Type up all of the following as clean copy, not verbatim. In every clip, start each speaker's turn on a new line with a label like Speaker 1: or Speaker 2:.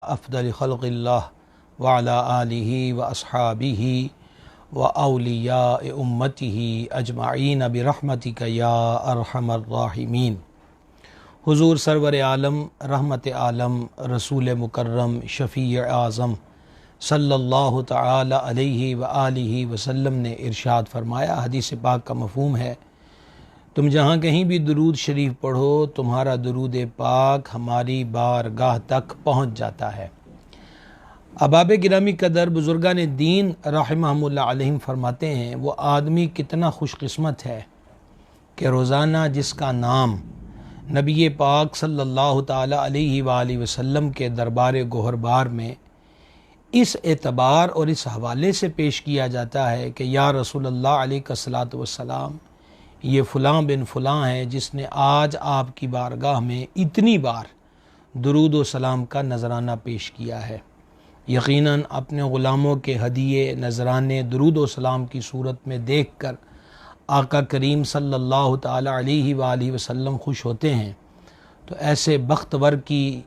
Speaker 1: افضل خلق اللہ وعلی آلہ واصحابہ واولیاء امتہ اجمعین برحمتک یا ارحم الراحمین۔ حضور سرور عالم، رحمت عالم، رسول مکرم، شفیع اعظم صلی اللہ تعالی علیہ وآلہ وسلم نے ارشاد فرمایا، حدیث پاک کا مفہوم ہے، تم جہاں کہیں بھی درود شریف پڑھو تمہارا درود پاک ہماری بارگاہ تک پہنچ جاتا ہے۔ احباب گرامی قدر، بزرگان دین رحمہم اللہ علیہم فرماتے ہیں وہ آدمی کتنا خوش قسمت ہے کہ روزانہ جس کا نام نبی پاک صلی اللہ تعالی علیہ وآلہ وسلم کے دربار گوہربار میں اس اعتبار اور اس حوالے سے پیش کیا جاتا ہے کہ یا رسول اللہ علیہ الصلاۃ والسلام، یہ فلاں بن فلاں ہے جس نے آج آپ کی بارگاہ میں اتنی بار درود و سلام کا نذرانہ پیش کیا ہے۔ یقیناً اپنے غلاموں کے ہدیے نذرانے درود و سلام کی صورت میں دیکھ کر آقا کریم صلی اللہ تعالی علیہ وآلہ وسلم خوش ہوتے ہیں، تو ایسے بختور کی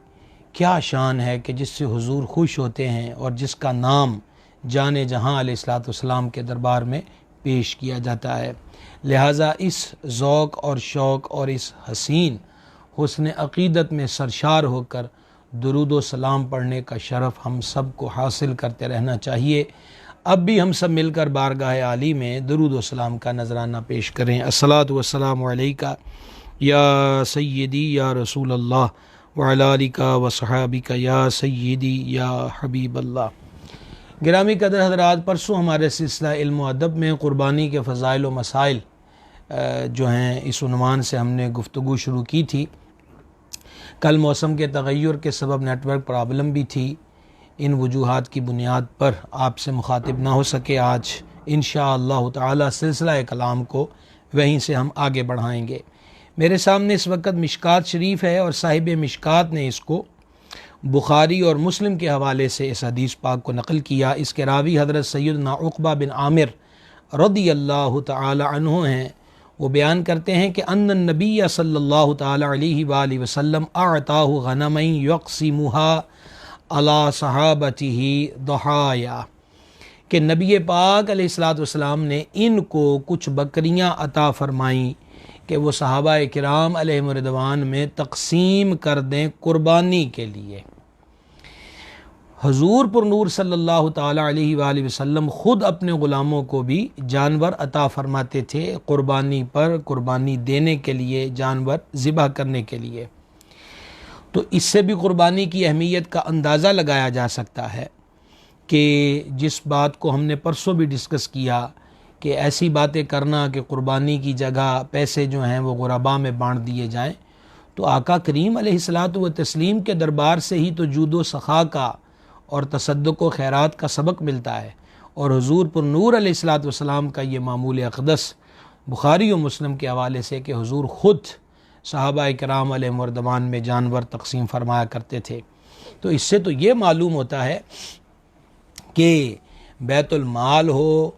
Speaker 1: کیا شان ہے کہ جس سے حضور خوش ہوتے ہیں اور جس کا نام جان جہاں علیہ الصلاۃ والسلام کے دربار میں پیش کیا جاتا ہے۔ لہٰذا اس ذوق اور شوق اور اس حسین حسن عقیدت میں سرشار ہو کر درود و سلام پڑھنے کا شرف ہم سب کو حاصل کرتے رہنا چاہیے۔ اب بھی ہم سب مل کر بارگاہ عالی میں درود و سلام کا نذرانہ پیش کریں۔ الصلاۃ والسلام علیکہ یا سیدی یا رسول اللہ وعلی آلک وصحابک یا سیدی یا حبیب اللہ۔ گرامی قدر حضرات، پرسوں ہمارے سلسلہ علم و ادب میں قربانی کے فضائل و مسائل جو ہیں اس عنوان سے ہم نے گفتگو شروع کی تھی۔ کل موسم کے تغیر کے سبب نیٹ ورک پرابلم بھی تھی، ان وجوہات کی بنیاد پر آپ سے مخاطب نہ ہو سکے۔ آج انشاءاللہ تعالی سلسلہ کلام کو وہیں سے ہم آگے بڑھائیں گے۔ میرے سامنے اس وقت مشکات شریف ہے اور صاحب مشکات نے اس کو بخاری اور مسلم کے حوالے سے اس حدیث پاک کو نقل کیا۔ اس کے راوی حضرت سیدنا عقبہ بن عامر رضی اللہ تعالی عنہ ہیں۔ وہ بیان کرتے ہیں کہ ان النبی صلی اللہ تعالی علیہ وآلہ وسلم اعطاہ غنما یقسمها علی صحابتہ ضحایا، کہ نبی پاک علیہ الصلاۃ والسلام نے ان کو کچھ بکریاں عطا فرمائیں کہ وہ صحابہ کرام علیہم رضوان میں تقسیم کر دیں قربانی کے لیے۔ حضور پر نور صلی اللہ تعالی علیہ وآلہ وسلم خود اپنے غلاموں کو بھی جانور عطا فرماتے تھے قربانی پر، قربانی دینے کے لیے، جانور ذبح کرنے کے لیے۔ تو اس سے بھی قربانی کی اہمیت کا اندازہ لگایا جا سکتا ہے کہ جس بات کو ہم نے پرسوں بھی ڈسکس کیا کہ ایسی باتیں کرنا کہ قربانی کی جگہ پیسے جو ہیں وہ غرباء میں بانٹ دیے جائیں، تو آقا کریم علیہ الصلاۃ والتسلیم کے دربار سے ہی تو جود و سخا کا اور تصدق و خیرات کا سبق ملتا ہے، اور حضور پر نور علیہ الصلاۃ والسلام کا یہ معمول اقدس بخاری و مسلم کے حوالے سے کہ حضور خود صحابہ کرام علیہم رضوان میں جانور تقسیم فرمایا کرتے تھے۔ تو اس سے تو یہ معلوم ہوتا ہے کہ بیت المال ہو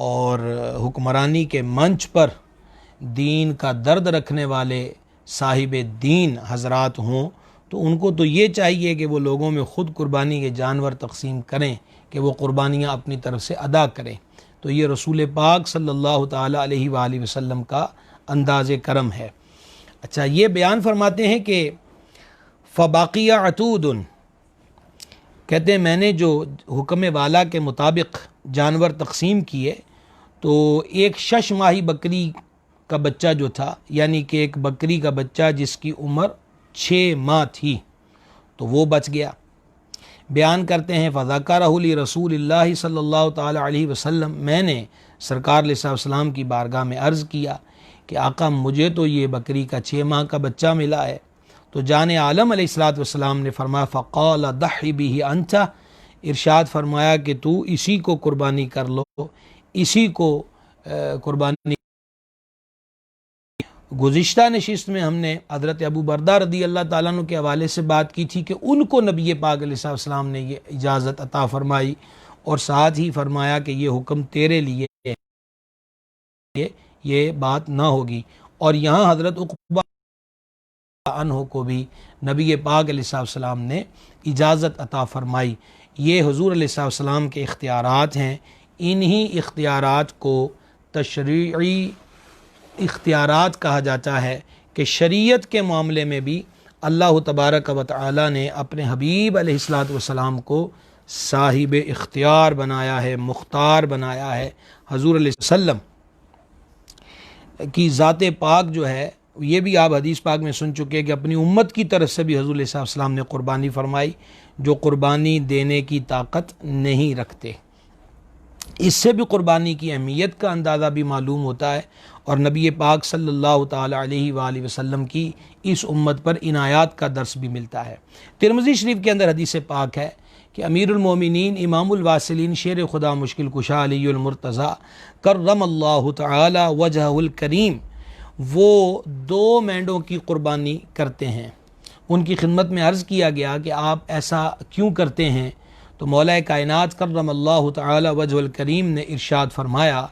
Speaker 1: اور حکمرانی کے منچ پر دین کا درد رکھنے والے صاحب دین حضرات ہوں، تو ان کو تو یہ چاہیے کہ وہ لوگوں میں خود قربانی کے جانور تقسیم کریں، کہ وہ قربانیاں اپنی طرف سے ادا کریں۔ تو یہ رسول پاک صلی اللہ تعالی علیہ وآلہ وسلم کا انداز کرم ہے۔ اچھا، یہ بیان فرماتے ہیں کہ فباقی عتود، کہتے ہیں میں نے جو حکم والا کے مطابق جانور تقسیم کیے تو ایک 6 ماہی بکری کا بچہ جو تھا، یعنی کہ ایک بکری کا بچہ جس کی عمر 6 ماہ تھی، تو وہ بچ گیا۔ بیان کرتے ہیں فذکرہ لرسول اللہ صلی اللہ تعالی علیہ وسلم، میں نے سرکار علیہ السلام کی بارگاہ میں عرض کیا کہ آقا مجھے تو یہ بکری کا 6 ماہ کا بچہ ملا ہے۔ تو جان عالم علیہ الصلاۃ والسلام نے فرمایا فقال ضحی بہ انت، ارشاد فرمایا کہ تو اسی کو قربانی کر لو، اسی کو قربانی۔ گزشتہ نشست میں ہم نے حضرت ابو بردہ رضی اللہ تعالیٰ عنہ کے حوالے سے بات کی تھی کہ ان کو نبی پاک علیہ السلام نے یہ اجازت عطا فرمائی اور ساتھ ہی فرمایا کہ یہ حکم تیرے لیے یہ بات نہ ہوگی۔ اور یہاں حضرت عقبہ عنہ کو بھی نبی پاک علیہ السلام نے اجازت عطا فرمائی۔ یہ حضور علیہ السلام کے اختیارات ہیں، انہی اختیارات کو تشریعی اختیارات کہا جاتا ہے کہ شریعت کے معاملے میں بھی اللہ تبارک و تعالی نے اپنے حبیب علیہ السلام کو صاحب اختیار بنایا ہے، مختار بنایا ہے۔ حضور علیہ السلام کی ذات پاک جو ہے، یہ بھی آپ حدیث پاک میں سن چکے کہ اپنی امت کی طرف سے بھی حضور علیہ السلام نے قربانی فرمائی، جو قربانی دینے کی طاقت نہیں رکھتے۔ اس سے بھی قربانی کی اہمیت کا اندازہ بھی معلوم ہوتا ہے، اور نبی پاک صلی اللہ تعالی علیہ وآلہ وسلم کی اس امت پر عنایات کا درس بھی ملتا ہے۔ ترمذی شریف کے اندر حدیث پاک ہے کہ امیر المومنین امام الواصلین شیر خدا مشکل کشا علی المرتضی کرم اللہ تعالی وجہہ الکریم، وہ 2 مینڈوں کی قربانی کرتے ہیں۔ ان کی خدمت میں عرض کیا گیا کہ آپ ایسا کیوں کرتے ہیں؟ تو مولا کائنات کرم اللہ تعالی وجہ الکریم نے ارشاد فرمایا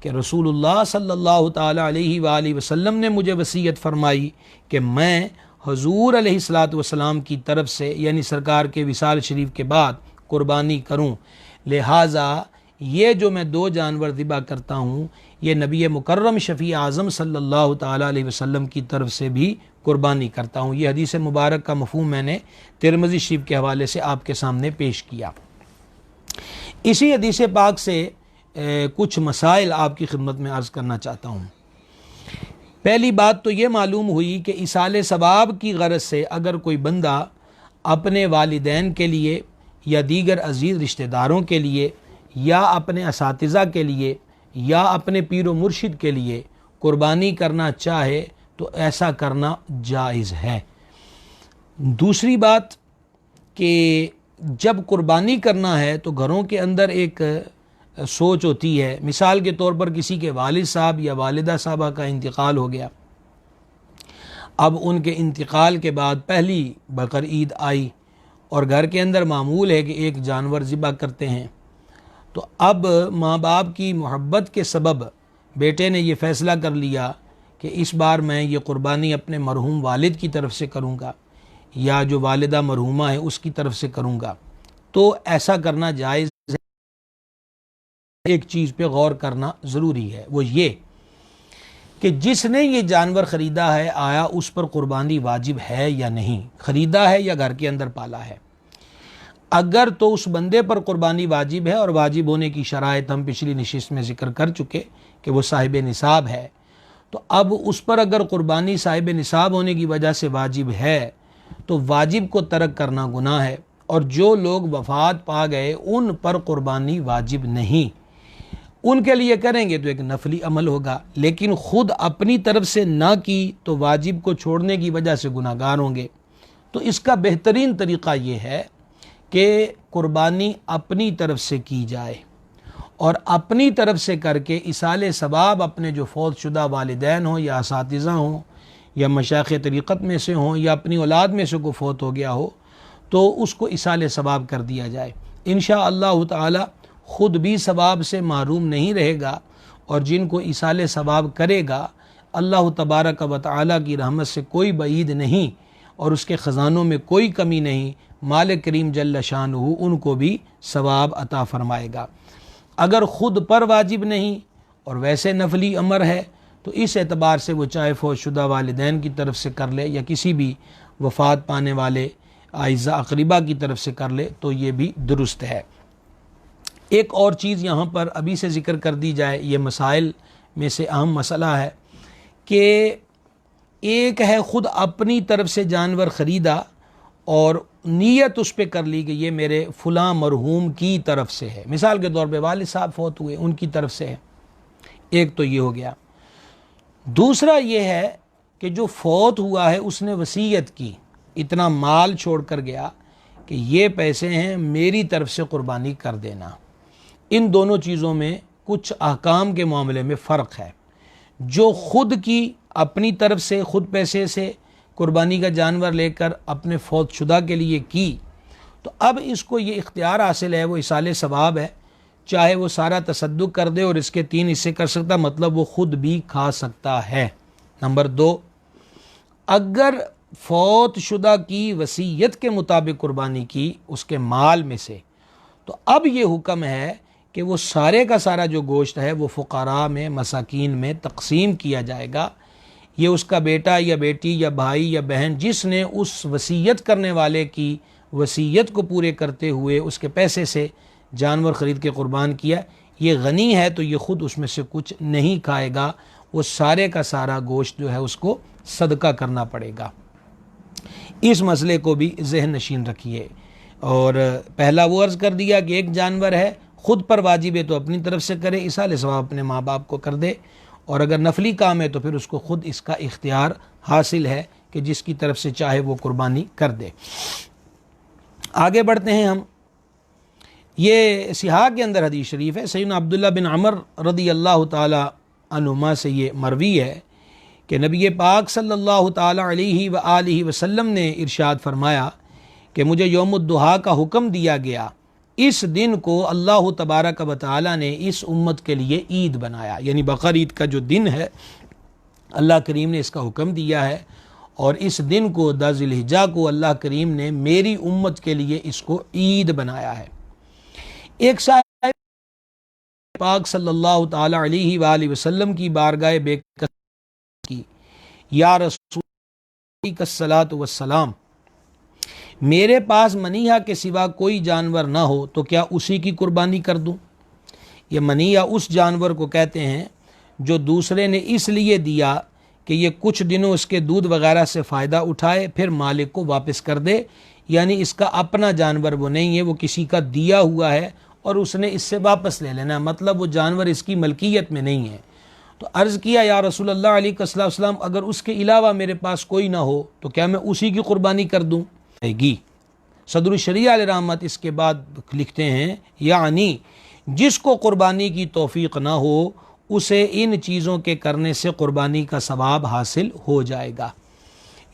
Speaker 1: کہ رسول اللہ صلی اللہ تعالی علیہ وآلہ وسلم نے مجھے وصیت فرمائی کہ میں حضور علیہ السلام کی طرف سے، یعنی سرکار کے وصال شریف کے بعد قربانی کروں، لہٰذا یہ جو میں 2 جانور ذبح کرتا ہوں، یہ نبی مکرم شفیع اعظم صلی اللہ تعالی علیہ وسلم کی طرف سے بھی قربانی کرتا ہوں۔ یہ حدیث مبارک کا مفہوم میں نے ترمذی شریف کے حوالے سے آپ کے سامنے پیش کیا۔ اسی حدیث پاک سے کچھ مسائل آپ کی خدمت میں عرض کرنا چاہتا ہوں۔ پہلی بات تو یہ معلوم ہوئی کہ ایصال ثواب کی غرض سے اگر کوئی بندہ اپنے والدین کے لیے یا دیگر عزیز رشتہ داروں کے لیے یا اپنے اساتذہ کے لیے یا اپنے پیر و مرشد کے لیے قربانی کرنا چاہے تو ایسا کرنا جائز ہے۔ دوسری بات کہ جب قربانی کرنا ہے تو گھروں کے اندر ایک سوچ ہوتی ہے، مثال کے طور پر کسی کے والد صاحب یا والدہ صاحبہ کا انتقال ہو گیا، اب ان کے انتقال کے بعد پہلی بقر عید آئی اور گھر کے اندر معمول ہے کہ ایک جانور ذبح کرتے ہیں، تو اب ماں باپ کی محبت کے سبب بیٹے نے یہ فیصلہ کر لیا کہ اس بار میں یہ قربانی اپنے مرحوم والد کی طرف سے کروں گا یا جو والدہ مرحومہ ہے اس کی طرف سے کروں گا، تو ایسا کرنا جائز ہے۔ ایک چیز پہ غور کرنا ضروری ہے، وہ یہ کہ جس نے یہ جانور خریدا ہے آیا اس پر قربانی واجب ہے یا نہیں، خریدا ہے یا گھر کے اندر پالا ہے۔ اگر تو اس بندے پر قربانی واجب ہے، اور واجب ہونے کی شرائط ہم پچھلی نشست میں ذکر کر چکے کہ وہ صاحب نصاب ہے، تو اب اس پر اگر قربانی صاحب نصاب ہونے کی وجہ سے واجب ہے تو واجب کو ترک کرنا گناہ ہے، اور جو لوگ وفات پا گئے ان پر قربانی واجب نہیں، ان کے لیے کریں گے تو ایک نفلی عمل ہوگا، لیکن خود اپنی طرف سے نہ کی تو واجب کو چھوڑنے کی وجہ سے گناہ گار ہوں گے۔ تو اس کا بہترین طریقہ یہ ہے کہ قربانی اپنی طرف سے کی جائے، اور اپنی طرف سے کر کے ایصال ثواب اپنے جو فوت شدہ والدین ہوں یا اساتذہ ہوں یا مشایخ طریقت میں سے ہوں یا اپنی اولاد میں سے کوئی فوت ہو گیا ہو تو اس کو ایصال ثواب کر دیا جائے۔ انشاءاللہ تعالی خود بھی ثواب سے محروم نہیں رہے گا، اور جن کو ایصال ثواب کرے گا اللہ تبارک و تعالی کی رحمت سے کوئی بعید نہیں، اور اس کے خزانوں میں کوئی کمی نہیں، مالک کریم جل شانہ ان کو بھی ثواب عطا فرمائے گا۔ اگر خود پر واجب نہیں اور ویسے نفلی امر ہے تو اس اعتبار سے وہ چاہے فوت شدہ والدین کی طرف سے کر لے یا کسی بھی وفات پانے والے اعزاء اقربا کی طرف سے کر لے تو یہ بھی درست ہے۔ ایک اور چیز یہاں پر ابھی سے ذکر کر دی جائے، یہ مسائل میں سے اہم مسئلہ ہے کہ ایک ہے خود اپنی طرف سے جانور خریدا اور نیت اس پہ کر لی کہ یہ میرے فلاں مرحوم کی طرف سے ہے، مثال کے طور پہ والد صاحب فوت ہوئے ان کی طرف سے ہے، ایک تو یہ ہو گیا۔ دوسرا یہ ہے کہ جو فوت ہوا ہے اس نے وصیت کی، اتنا مال چھوڑ کر گیا کہ یہ پیسے ہیں میری طرف سے قربانی کر دینا۔ ان دونوں چیزوں میں کچھ احکام کے معاملے میں فرق ہے۔ جو خود کی اپنی طرف سے خود پیسے سے قربانی کا جانور لے کر اپنے فوت شدہ کے لیے کی، تو اب اس کو یہ اختیار حاصل ہے، وہ ایصال ثواب ہے، چاہے وہ سارا تصدق کر دے اور اس کے 3 حصے کر سکتا، مطلب وہ خود بھی کھا سکتا ہے۔ نمبر 2، اگر فوت شدہ کی وصیت کے مطابق قربانی کی اس کے مال میں سے، تو اب یہ حکم ہے کہ وہ سارے کا سارا جو گوشت ہے وہ فقراء میں، مساکین میں تقسیم کیا جائے گا۔ یہ اس کا بیٹا یا بیٹی یا بھائی یا بہن جس نے اس وصیت کرنے والے کی وصیت کو پورے کرتے ہوئے اس کے پیسے سے جانور خرید کے قربان کیا، یہ غنی ہے تو یہ خود اس میں سے کچھ نہیں کھائے گا، وہ سارے کا سارا گوشت جو ہے اس کو صدقہ کرنا پڑے گا۔ اس مسئلے کو بھی ذہن نشین رکھیے۔ اور پہلا وہ عرض کر دیا کہ ایک جانور ہے، خود پر واجب ہے تو اپنی طرف سے کرے، ایصال ثواب اپنے ماں باپ کو کر دے، اور اگر نفلی کام ہے تو پھر اس کو خود اس کا اختیار حاصل ہے کہ جس کی طرف سے چاہے وہ قربانی کر دے۔ آگے بڑھتے ہیں ہم۔ یہ صحاح کے اندر حدیث شریف ہے، سیدنا عبداللہ بن عمر رضی اللہ تعالی عنہما سے یہ مروی ہے کہ نبی پاک صلی اللہ تعالی علیہ وآلہ وسلم نے ارشاد فرمایا کہ مجھے یوم الضحیٰ کا حکم دیا گیا، اس دن کو اللہ تبارک و تعالی نے اس امت کے لیے عید بنایا، یعنی بقر عید کا جو دن ہے اللہ کریم نے اس کا حکم دیا ہے، اور اس دن کو ذی الحجہ کو اللہ کریم نے میری امت کے لیے اس کو عید بنایا ہے۔ ایک صاحب پاک صلی اللہ تعالی علیہ وآلہ وسلم کی بارگاہ بے کی، یا رسول اللہ الصلاۃ والسلام، میرے پاس منیہا کے سوا کوئی جانور نہ ہو تو کیا اسی کی قربانی کر دوں؟ یہ منیہا اس جانور کو کہتے ہیں جو دوسرے نے اس لیے دیا کہ یہ کچھ دنوں اس کے دودھ وغیرہ سے فائدہ اٹھائے پھر مالک کو واپس کر دے، یعنی اس کا اپنا جانور وہ نہیں ہے، وہ کسی کا دیا ہوا ہے اور اس نے اس سے واپس لے لینا، مطلب وہ جانور اس کی ملکیت میں نہیں ہے۔ تو عرض کیا یا رسول اللہ علیہ السلام، اگر اس کے علاوہ میرے پاس کوئی نہ ہو تو کیا میں اسی کی قربانی کر دوں؟ گی صدر الشریعہ علیہ رحمت اس کے بعد لکھتے ہیں، یعنی جس کو قربانی کی توفیق نہ ہو اسے ان چیزوں کے کرنے سے قربانی کا ثواب حاصل ہو جائے گا۔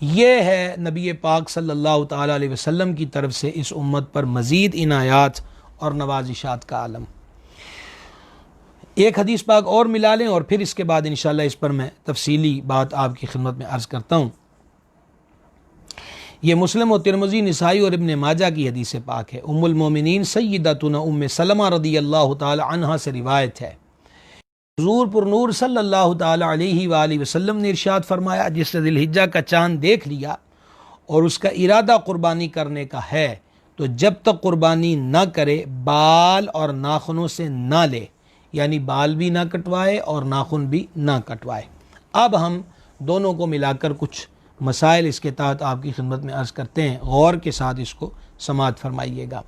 Speaker 1: یہ ہے نبی پاک صلی اللہ تعالی علیہ وسلم کی طرف سے اس امت پر مزید عنایات اور نوازشات کا عالم۔ ایک حدیث پاک اور ملا لیں اور پھر اس کے بعد انشاءاللہ اس پر میں تفصیلی بات آپ کی خدمت میں عرض کرتا ہوں۔ یہ مسلم و ترمذی، نسائی اور ابن ماجہ کی حدیث پاک ہے۔ ام المومنین سیدتنا ام سلمہ رضی اللہ تعالی عنہا سے روایت ہے، حضور پر نور صلی اللہ تعالی علیہ وآلہ وسلم نے ارشاد فرمایا، جس نے ذی الحجہ کا چاند دیکھ لیا اور اس کا ارادہ قربانی کرنے کا ہے تو جب تک قربانی نہ کرے بال اور ناخنوں سے نہ لے، یعنی بال بھی نہ کٹوائے اور ناخن بھی نہ کٹوائے۔ اب ہم دونوں کو ملا کر کچھ مسائل اس کے تحت آپ کی خدمت میں عرض کرتے ہیں، غور کے ساتھ اس کو سماعت فرمائیے گا۔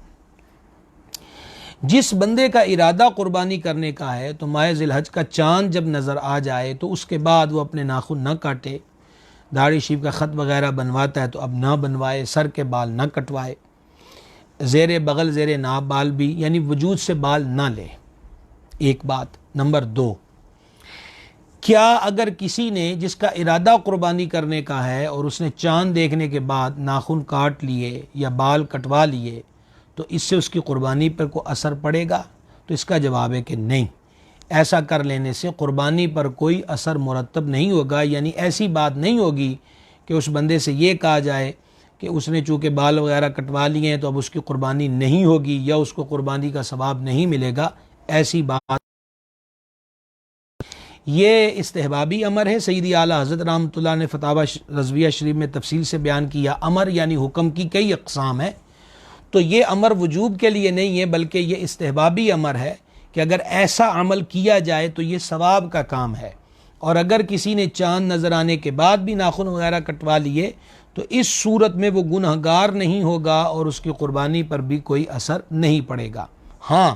Speaker 1: جس بندے کا ارادہ قربانی کرنے کا ہے تو ماہ ذی الحج کا چاند جب نظر آ جائے تو اس کے بعد وہ اپنے ناخن نہ کاٹے، داڑھی شیف کا خط وغیرہ بنواتا ہے تو اب نہ بنوائے، سر کے بال نہ کٹوائے، زیر بغل زیر ناف بال بھی، یعنی وجود سے بال نہ لے۔ ایک بات۔ نمبر 2، کیا اگر کسی نے جس کا ارادہ قربانی کرنے کا ہے اور اس نے چاند دیکھنے کے بعد ناخن کاٹ لیے یا بال کٹوا لیے تو اس سے اس کی قربانی پر کوئی اثر پڑے گا؟ تو اس کا جواب ہے کہ نہیں، ایسا کر لینے سے قربانی پر کوئی اثر مرتب نہیں ہوگا، یعنی ایسی بات نہیں ہوگی کہ اس بندے سے یہ کہا جائے کہ اس نے چونکہ بال وغیرہ کٹوا لیے ہیں تو اب اس کی قربانی نہیں ہوگی یا اس کو قربانی کا ثواب نہیں ملے گا، ایسی بات۔ یہ استحبابی امر ہے، سیدی اعلیٰ حضرت رحمۃ اللہ نے فتاوی رضویہ شریف میں تفصیل سے بیان کیا۔ امر یعنی حکم کی کئی اقسام ہیں، تو یہ امر وجوب کے لیے نہیں ہے بلکہ یہ استحبابی امر ہے کہ اگر ایسا عمل کیا جائے تو یہ ثواب کا کام ہے، اور اگر کسی نے چاند نظر آنے کے بعد بھی ناخن وغیرہ کٹوا لیے تو اس صورت میں وہ گنہگار نہیں ہوگا اور اس کی قربانی پر بھی کوئی اثر نہیں پڑے گا۔ ہاں،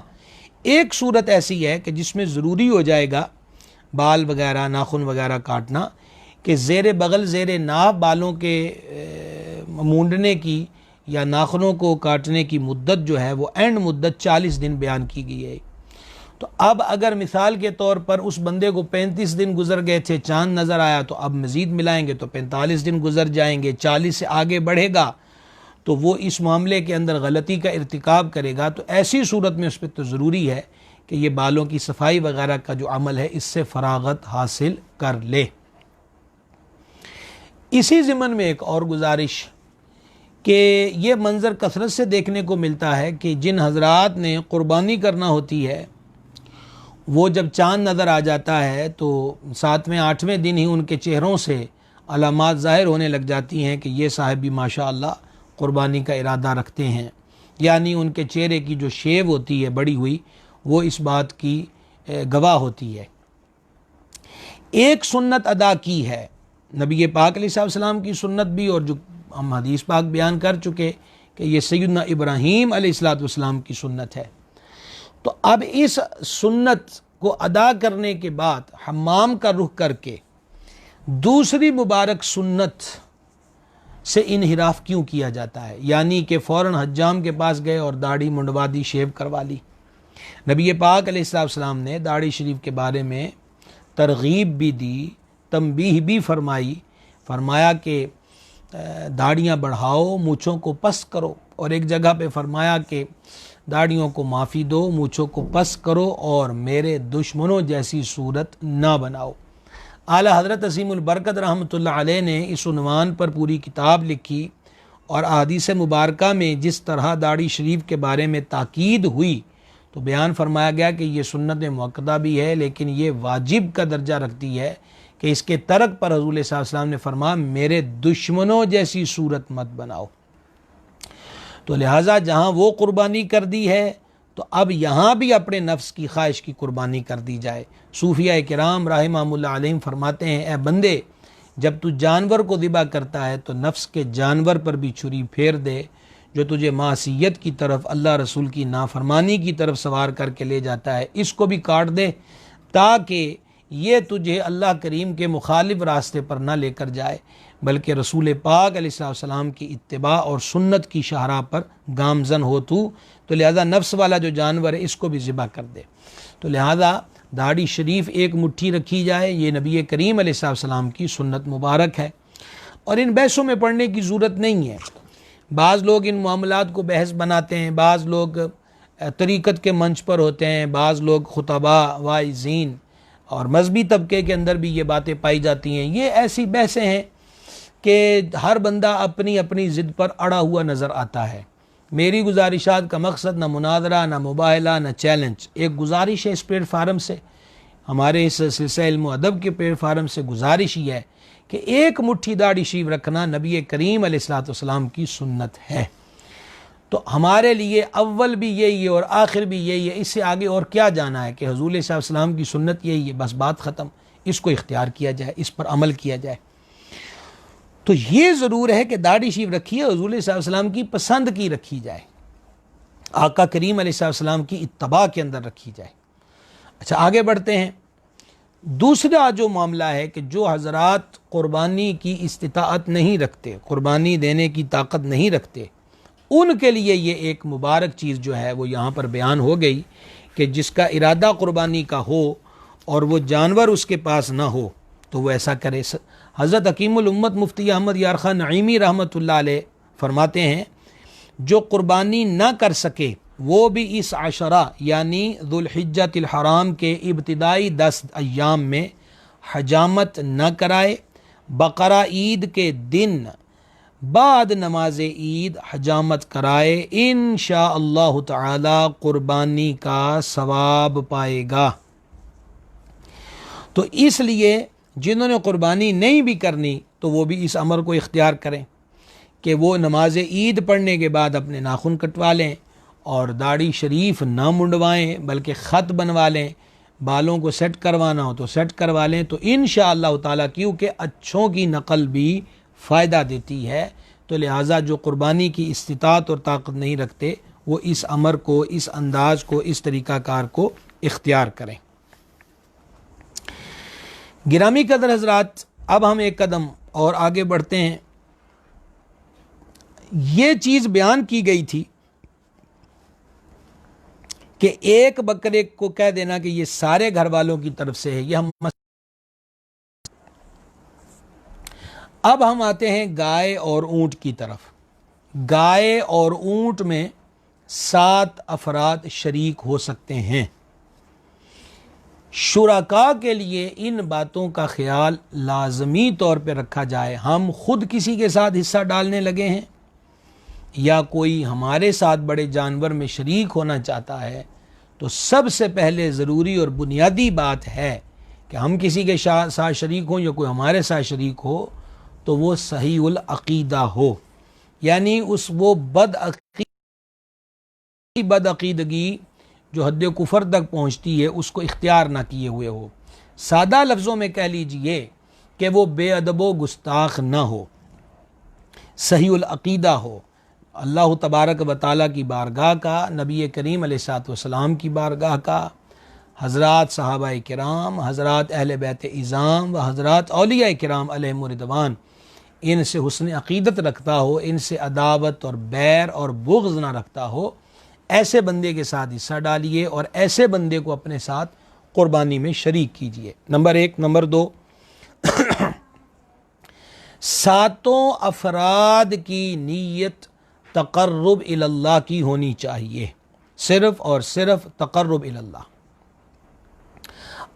Speaker 1: ایک صورت ایسی ہے کہ جس میں ضروری ہو جائے گا بال وغیرہ ناخن وغیرہ کاٹنا، کہ زیر بغل زیر ناف بالوں کے مونڈنے کی یا ناخنوں کو کاٹنے کی مدت جو ہے وہ اینڈ مدت 40 دن بیان کی گئی ہے۔ تو اب اگر مثال کے طور پر اس بندے کو 35 دن گزر گئے تھے، چاند نظر آیا تو اب مزید ملائیں گے تو 45 دن گزر جائیں گے، 40 سے آگے بڑھے گا تو وہ اس معاملے کے اندر غلطی کا ارتکاب کرے گا۔ تو ایسی صورت میں اس پہ تو ضروری ہے کہ یہ بالوں کی صفائی وغیرہ کا جو عمل ہے اس سے فراغت حاصل کر لے۔ اسی ضمن میں ایک اور گزارش کہ یہ منظر کثرت سے دیکھنے کو ملتا ہے کہ جن حضرات نے قربانی کرنا ہوتی ہے وہ جب چاند نظر آ جاتا ہے تو 7ویں 8ویں دن ہی ان کے چہروں سے علامات ظاہر ہونے لگ جاتی ہیں کہ یہ صاحب بھی ماشاء اللہ قربانی کا ارادہ رکھتے ہیں، یعنی ان کے چہرے کی جو شیو ہوتی ہے بڑی ہوئی وہ اس بات کی گواہ ہوتی ہے۔ ایک سنت ادا کی ہے نبی پاک علیہ السلام کی سنت بھی، اور جو ہم حدیث پاک بیان کر چکے کہ یہ سیدنا ابراہیم علیہ السلام کی سنت ہے۔ تو اب اس سنت کو ادا کرنے کے بعد حمام کا رخ کر کے دوسری مبارک سنت سے انحراف کیوں کیا جاتا ہے، یعنی کہ فوراً حجام کے پاس گئے اور داڑھی منڈوا دی، شیو کروا لی۔ نبی پاک علیہ السلام نے داڑھی شریف کے بارے میں ترغیب بھی دی، تنبیہ بھی فرمایا کہ داڑھیاں بڑھاؤ، مونچھوں کو پس کرو، اور ایک جگہ پہ فرمایا کہ داڑھیوں کو معافی دو، مونچھوں کو پس کرو اور میرے دشمنوں جیسی صورت نہ بناؤ۔ اعلیٰ حضرت عظیم البرکت رحمۃ اللہ علیہ نے اس عنوان پر پوری کتاب لکھی، اور احادیث مبارکہ میں جس طرح داڑھی شریف کے بارے میں تاکید ہوئی تو بیان فرمایا گیا کہ یہ سنت مؤکدہ بھی ہے، لیکن یہ واجب کا درجہ رکھتی ہے کہ اس کے ترک پر حضور صلی اللہ علیہ وسلم نے فرمایا میرے دشمنوں جیسی صورت مت بناؤ۔ تو لہٰذا جہاں وہ قربانی کر دی ہے تو اب یہاں بھی اپنے نفس کی خواہش کی قربانی کر دی جائے۔ صوفیہ کرام رحمہم اللہ علیہم فرماتے ہیں اے بندے، جب تو جانور کو ذبح کرتا ہے تو نفس کے جانور پر بھی چھری پھیر دے جو تجھے معصیت کی طرف، اللہ رسول کی نافرمانی کی طرف سوار کر کے لے جاتا ہے، اس کو بھی کاٹ دے تاکہ یہ تجھے اللہ کریم کے مخالف راستے پر نہ لے کر جائے بلکہ رسول پاک علیہ السلام کی اتباع اور سنت کی شاہراہ پر گامزن ہو تو لہذا نفس والا جو جانور ہے اس کو بھی ذبح کر دے۔ تو لہذا داڑھی شریف ایک مٹھی رکھی جائے، یہ نبی کریم علیہ السلام کی سنت مبارک ہے، اور ان بحثوں میں پڑھنے کی ضرورت نہیں ہے۔ بعض لوگ ان معاملات کو بحث بناتے ہیں، بعض لوگ طریقت کے منچ پر ہوتے ہیں، بعض لوگ خطباء، واعظین اور مذہبی طبقے کے اندر بھی یہ باتیں پائی جاتی ہیں۔ یہ ایسی بحثیں ہیں کہ ہر بندہ اپنی اپنی ضد پر اڑا ہوا نظر آتا ہے۔ میری گزارشات کا مقصد نہ مناظرہ، نہ مباہلہ، نہ چیلنج۔ ایک گزارش ہے اس پلیٹ فارم سے، ہمارے اس سلسلہ علم و ادب کے پلیٹ فارم سے گزارش ہی ہے کہ ایک مٹھی داڑھی شریف رکھنا نبی کریم علیہ السلام کی سنت ہے۔ تو ہمارے لیے اول بھی یہی ہے اور آخر بھی یہی ہے، اس سے آگے اور کیا جانا ہے کہ حضور صلی اللہ علیہ وسلم کی سنت یہی ہے، بس بات ختم۔ اس کو اختیار کیا جائے، اس پر عمل کیا جائے۔ تو یہ ضرور ہے کہ داڑھی شریف رکھی ہے حضور صلی اللہ علیہ وسلم کی پسند کی رکھی جائے، آقا کریم علیہ السلام کی اتباع کے اندر رکھی جائے۔ اچھا آگے بڑھتے ہیں۔ دوسرا جو معاملہ ہے کہ جو حضرات قربانی کی استطاعت نہیں رکھتے، قربانی دینے کی طاقت نہیں رکھتے، ان کے لیے یہ ایک مبارک چیز جو ہے وہ یہاں پر بیان ہو گئی کہ جس کا ارادہ قربانی کا ہو اور وہ جانور اس کے پاس نہ ہو تو وہ ایسا کرے۔ حضرت حکیم الامت مفتی احمد یار خان نعیمی رحمۃ اللہ علیہ فرماتے ہیں جو قربانی نہ کر سکے وہ بھی اس عشرہ یعنی ذوالحجۃ الحرام کے ابتدائی 10 ایام میں حجامت نہ کرائے، بقرہ عید کے دن بعد نماز عید حجامت کرائے، انشاءاللہ تعالی قربانی کا ثواب پائے گا۔ تو اس لیے جنہوں نے قربانی نہیں بھی کرنی تو وہ بھی اس امر کو اختیار کریں کہ وہ نماز عید پڑھنے کے بعد اپنے ناخن کٹوا لیں اور داڑھی شریف نہ منڈوائیں بلکہ خط بنوا لیں، بالوں کو سیٹ کروانا ہو تو سیٹ کروا لیں۔ تو انشاءاللہ تعالیٰ کیونکہ اچھوں کی نقل بھی فائدہ دیتی ہے، تو لہٰذا جو قربانی کی استطاعت اور طاقت نہیں رکھتے وہ اس امر کو، اس انداز کو، اس طریقہ کار کو اختیار کریں۔ گرامی قدر حضرات، اب ہم ایک قدم اور آگے بڑھتے ہیں۔ یہ چیز بیان کی گئی تھی کہ ایک بکرے کو کہہ دینا کہ یہ سارے گھر والوں کی طرف سے ہے، یہ ہم اب ہم آتے ہیں گائے اور اونٹ کی طرف۔ گائے اور اونٹ میں 7 افراد شریک ہو سکتے ہیں۔ شرکا کے لیے ان باتوں کا خیال لازمی طور پہ رکھا جائے. ہم خود کسی کے ساتھ حصہ ڈالنے لگے ہیں یا کوئی ہمارے ساتھ بڑے جانور میں شریک ہونا چاہتا ہے تو سب سے پہلے ضروری اور بنیادی بات ہے کہ ہم کسی کے ساتھ شریک ہوں یا کوئی ہمارے ساتھ شریک ہو تو وہ صحیح العقیدہ ہو، یعنی وہ بد عقیدگی جو حد کفر تک پہنچتی ہے اس کو اختیار نہ کیے ہوئے ہو. سادہ لفظوں میں کہہ لیجئے کہ وہ بے ادب و گستاخ نہ ہو، صحیح العقیدہ ہو، اللہ تبارک و تعالیٰ کی بارگاہ کا، نبی کریم علیہ الصلوۃ والسلام کی بارگاہ کا، حضرات صحابہ کرام، حضرات اہل بیت اعظام و حضرات اولیاء کرام علیہم رضوان، ان سے حسن عقیدت رکھتا ہو، ان سے عداوت اور بیر اور بغض نہ رکھتا ہو، ایسے بندے کے ساتھ حصہ ڈالیے اور ایسے بندے کو اپنے ساتھ قربانی میں شریک کیجیے. نمبر 1. نمبر 2، ساتوں افراد کی نیت تقرب اللہ کی ہونی چاہیے، صرف اور صرف تقرب اللہ،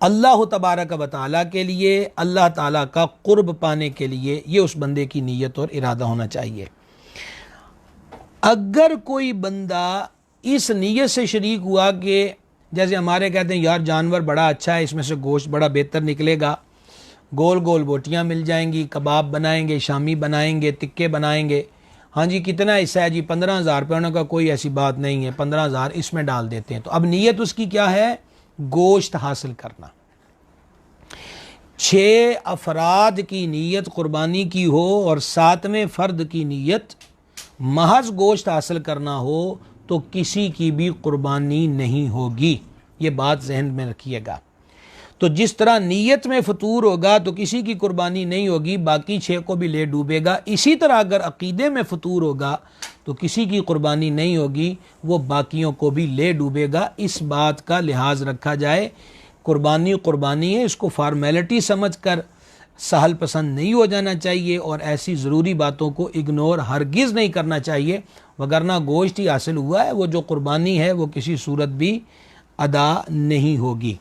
Speaker 1: اللہ تبارک و تعالیٰ کے لیے، اللہ تعالیٰ کا قرب پانے کے لیے یہ اس بندے کی نیت اور ارادہ ہونا چاہیے. اگر کوئی بندہ اس نیت سے شریک ہوا کہ جیسے ہمارے کہتے ہیں یار جانور بڑا اچھا ہے، اس میں سے گوشت بڑا بہتر نکلے گا، گول گول بوٹیاں مل جائیں گی، کباب بنائیں گے، شامی بنائیں گے، تکے بنائیں گے، ہاں جی کتنا حصہ ہے جی 15,000 روپے، انہوں نے کہا کوئی ایسی بات نہیں ہے، 15,000 اس میں ڈال دیتے ہیں. تو اب نیت اس کی کیا ہے؟ گوشت حاصل کرنا. 6 افراد کی نیت قربانی کی ہو اور 7ویں فرد کی نیت محض گوشت حاصل کرنا ہو تو کسی کی بھی قربانی نہیں ہوگی. یہ بات ذہن میں رکھیے گا. تو جس طرح نیت میں فطور ہوگا تو کسی کی قربانی نہیں ہوگی، باقی 6 کو بھی لے ڈوبے گا. اسی طرح اگر عقیدے میں فطور ہوگا تو کسی کی قربانی نہیں ہوگی، وہ باقیوں کو بھی لے ڈوبے گا. اس بات کا لحاظ رکھا جائے. قربانی ہے، اس کو فارمیلٹی سمجھ کر سہل پسند نہیں ہو جانا چاہیے اور ایسی ضروری باتوں کو اگنور ہرگز نہیں کرنا چاہیے، وگرنہ گوشت ہی حاصل ہوا ہے، وہ جو قربانی ہے وہ کسی صورت بھی ادا نہیں ہوگی.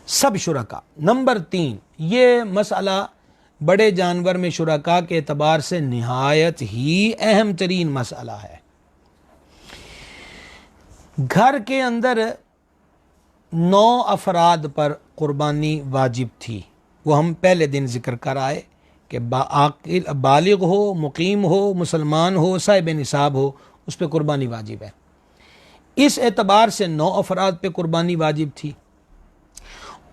Speaker 1: سب شرکا. نمبر 3، یہ مسئلہ بڑے جانور میں شرکا کے اعتبار سے نہایت ہی اہم ترین مسئلہ ہے. گھر کے اندر 9 افراد پر قربانی واجب تھی، وہ ہم پہلے دن ذکر کر آئے کہ بالغ ہو، مقیم ہو، مسلمان ہو، صاحب نصاب ہو، اس پہ قربانی واجب ہے. اس اعتبار سے 9 افراد پہ قربانی واجب تھی.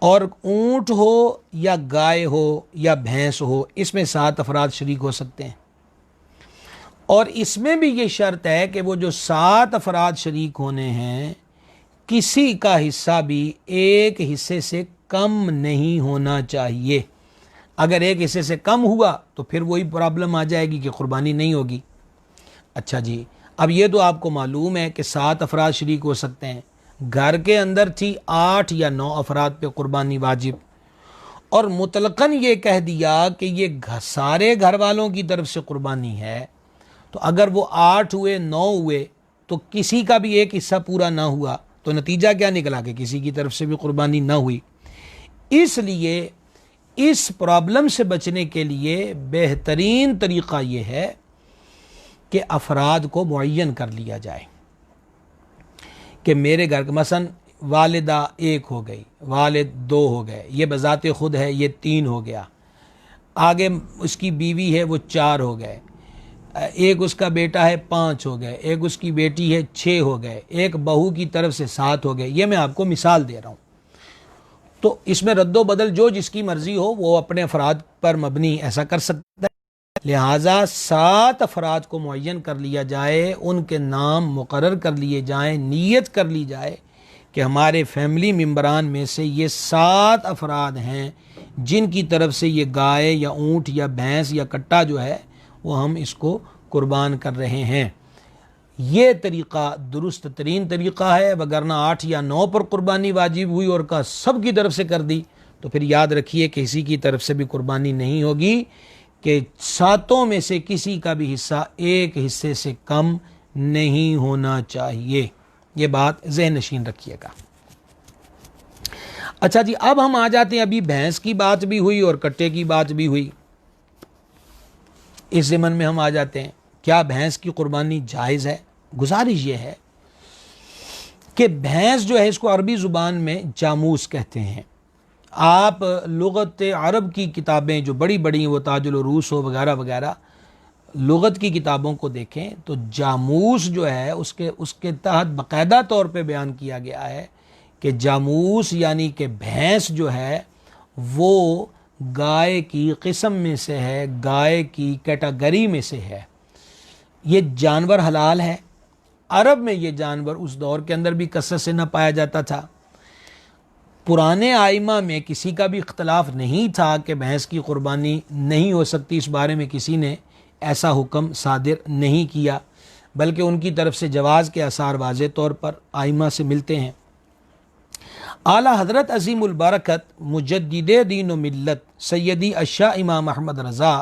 Speaker 1: اور اونٹ ہو یا گائے ہو یا بھینس ہو، اس میں 7 افراد شریک ہو سکتے ہیں. اور اس میں بھی یہ شرط ہے کہ وہ جو 7 افراد شریک ہونے ہیں کسی کا حصہ بھی ایک حصے سے کم نہیں ہونا چاہیے. اگر ایک حصے سے کم ہوا تو پھر وہی پرابلم آ جائے گی کہ قربانی نہیں ہوگی. اچھا جی، اب یہ تو آپ کو معلوم ہے کہ 7 افراد شریک ہو سکتے ہیں. گھر کے اندر تھی 8 یا 9 افراد پہ قربانی واجب، اور مطلقاً یہ کہہ دیا کہ یہ سارے گھر والوں کی طرف سے قربانی ہے، تو اگر وہ 8 ہوئے 9 ہوئے تو کسی کا بھی ایک حصہ پورا نہ ہوا تو نتیجہ کیا نکلا کہ کسی کی طرف سے بھی قربانی نہ ہوئی. اس لیے اس پرابلم سے بچنے کے لیے بہترین طریقہ یہ ہے کہ افراد کو معین کر لیا جائے کہ میرے گھر کا مثلا والدہ 1 ہو گئی، والد 2 ہو گئے، یہ بذات خود ہے یہ 3 ہو گیا، آگے اس کی بیوی ہے وہ 4 ہو گئے، ایک اس کا بیٹا ہے 5 ہو گئے، ایک اس کی بیٹی ہے 6 ہو گئے، ایک بہو کی طرف سے 7 ہو گئے. یہ میں آپ کو مثال دے رہا ہوں. تو اس میں رد و بدل جو جس کی مرضی ہو وہ اپنے افراد پر مبنی ایسا کر سکتا ہے. لہٰذا 7 افراد کو معین کر لیا جائے، ان کے نام مقرر کر لیے جائیں، نیت کر لی جائے کہ ہمارے فیملی ممبران میں سے یہ 7 افراد ہیں جن کی طرف سے یہ گائے یا اونٹ یا بھینس یا کٹا جو ہے وہ ہم اس کو قربان کر رہے ہیں. یہ طریقہ درست ترین طریقہ ہے، وگرنہ 8 یا 9 پر قربانی واجب ہوئی اور کا سب کی طرف سے کر دی تو پھر یاد رکھیے کہ کسی کی طرف سے بھی قربانی نہیں ہوگی، کہ 7 میں سے کسی کا بھی حصہ ایک حصے سے کم نہیں ہونا چاہیے. یہ بات ذہن نشین رکھیے گا. اچھا جی، اب ہم آ جاتے ہیں، ابھی بھینس کی بات بھی ہوئی اور کٹے کی بات بھی ہوئی، اس ضمن میں ہم آ جاتے ہیں کیا بھینس کی قربانی جائز ہے؟ گزارش یہ ہے کہ بھینس جو ہے اس کو عربی زبان میں جاموس کہتے ہیں۔ آپ لغت عرب کی کتابیں جو بڑی بڑی ہیں، وہ تاج العروس ہو وغیرہ وغیرہ، لغت کی کتابوں کو دیکھیں تو جاموس جو ہے اس کے تحت باقاعدہ طور پہ بیان کیا گیا ہے کہ جاموس یعنی کہ بھینس جو ہے وہ گائے کی قسم میں سے ہے، گائے کی کیٹاگری میں سے ہے، یہ جانور حلال ہے۔ عرب میں یہ جانور اس دور کے اندر بھی کثرت سے نہ پایا جاتا تھا۔ پرانے آئمہ میں کسی کا بھی اختلاف نہیں تھا کہ بھینس کی قربانی نہیں ہو سکتی، اس بارے میں کسی نے ایسا حکم صادر نہیں کیا، بلکہ ان کی طرف سے جواز کے آثار واضح طور پر آئمہ سے ملتے ہیں۔ اعلیٰ حضرت عظیم البرکت مجدد دین و ملت سیدی اشاہ امام احمد رضا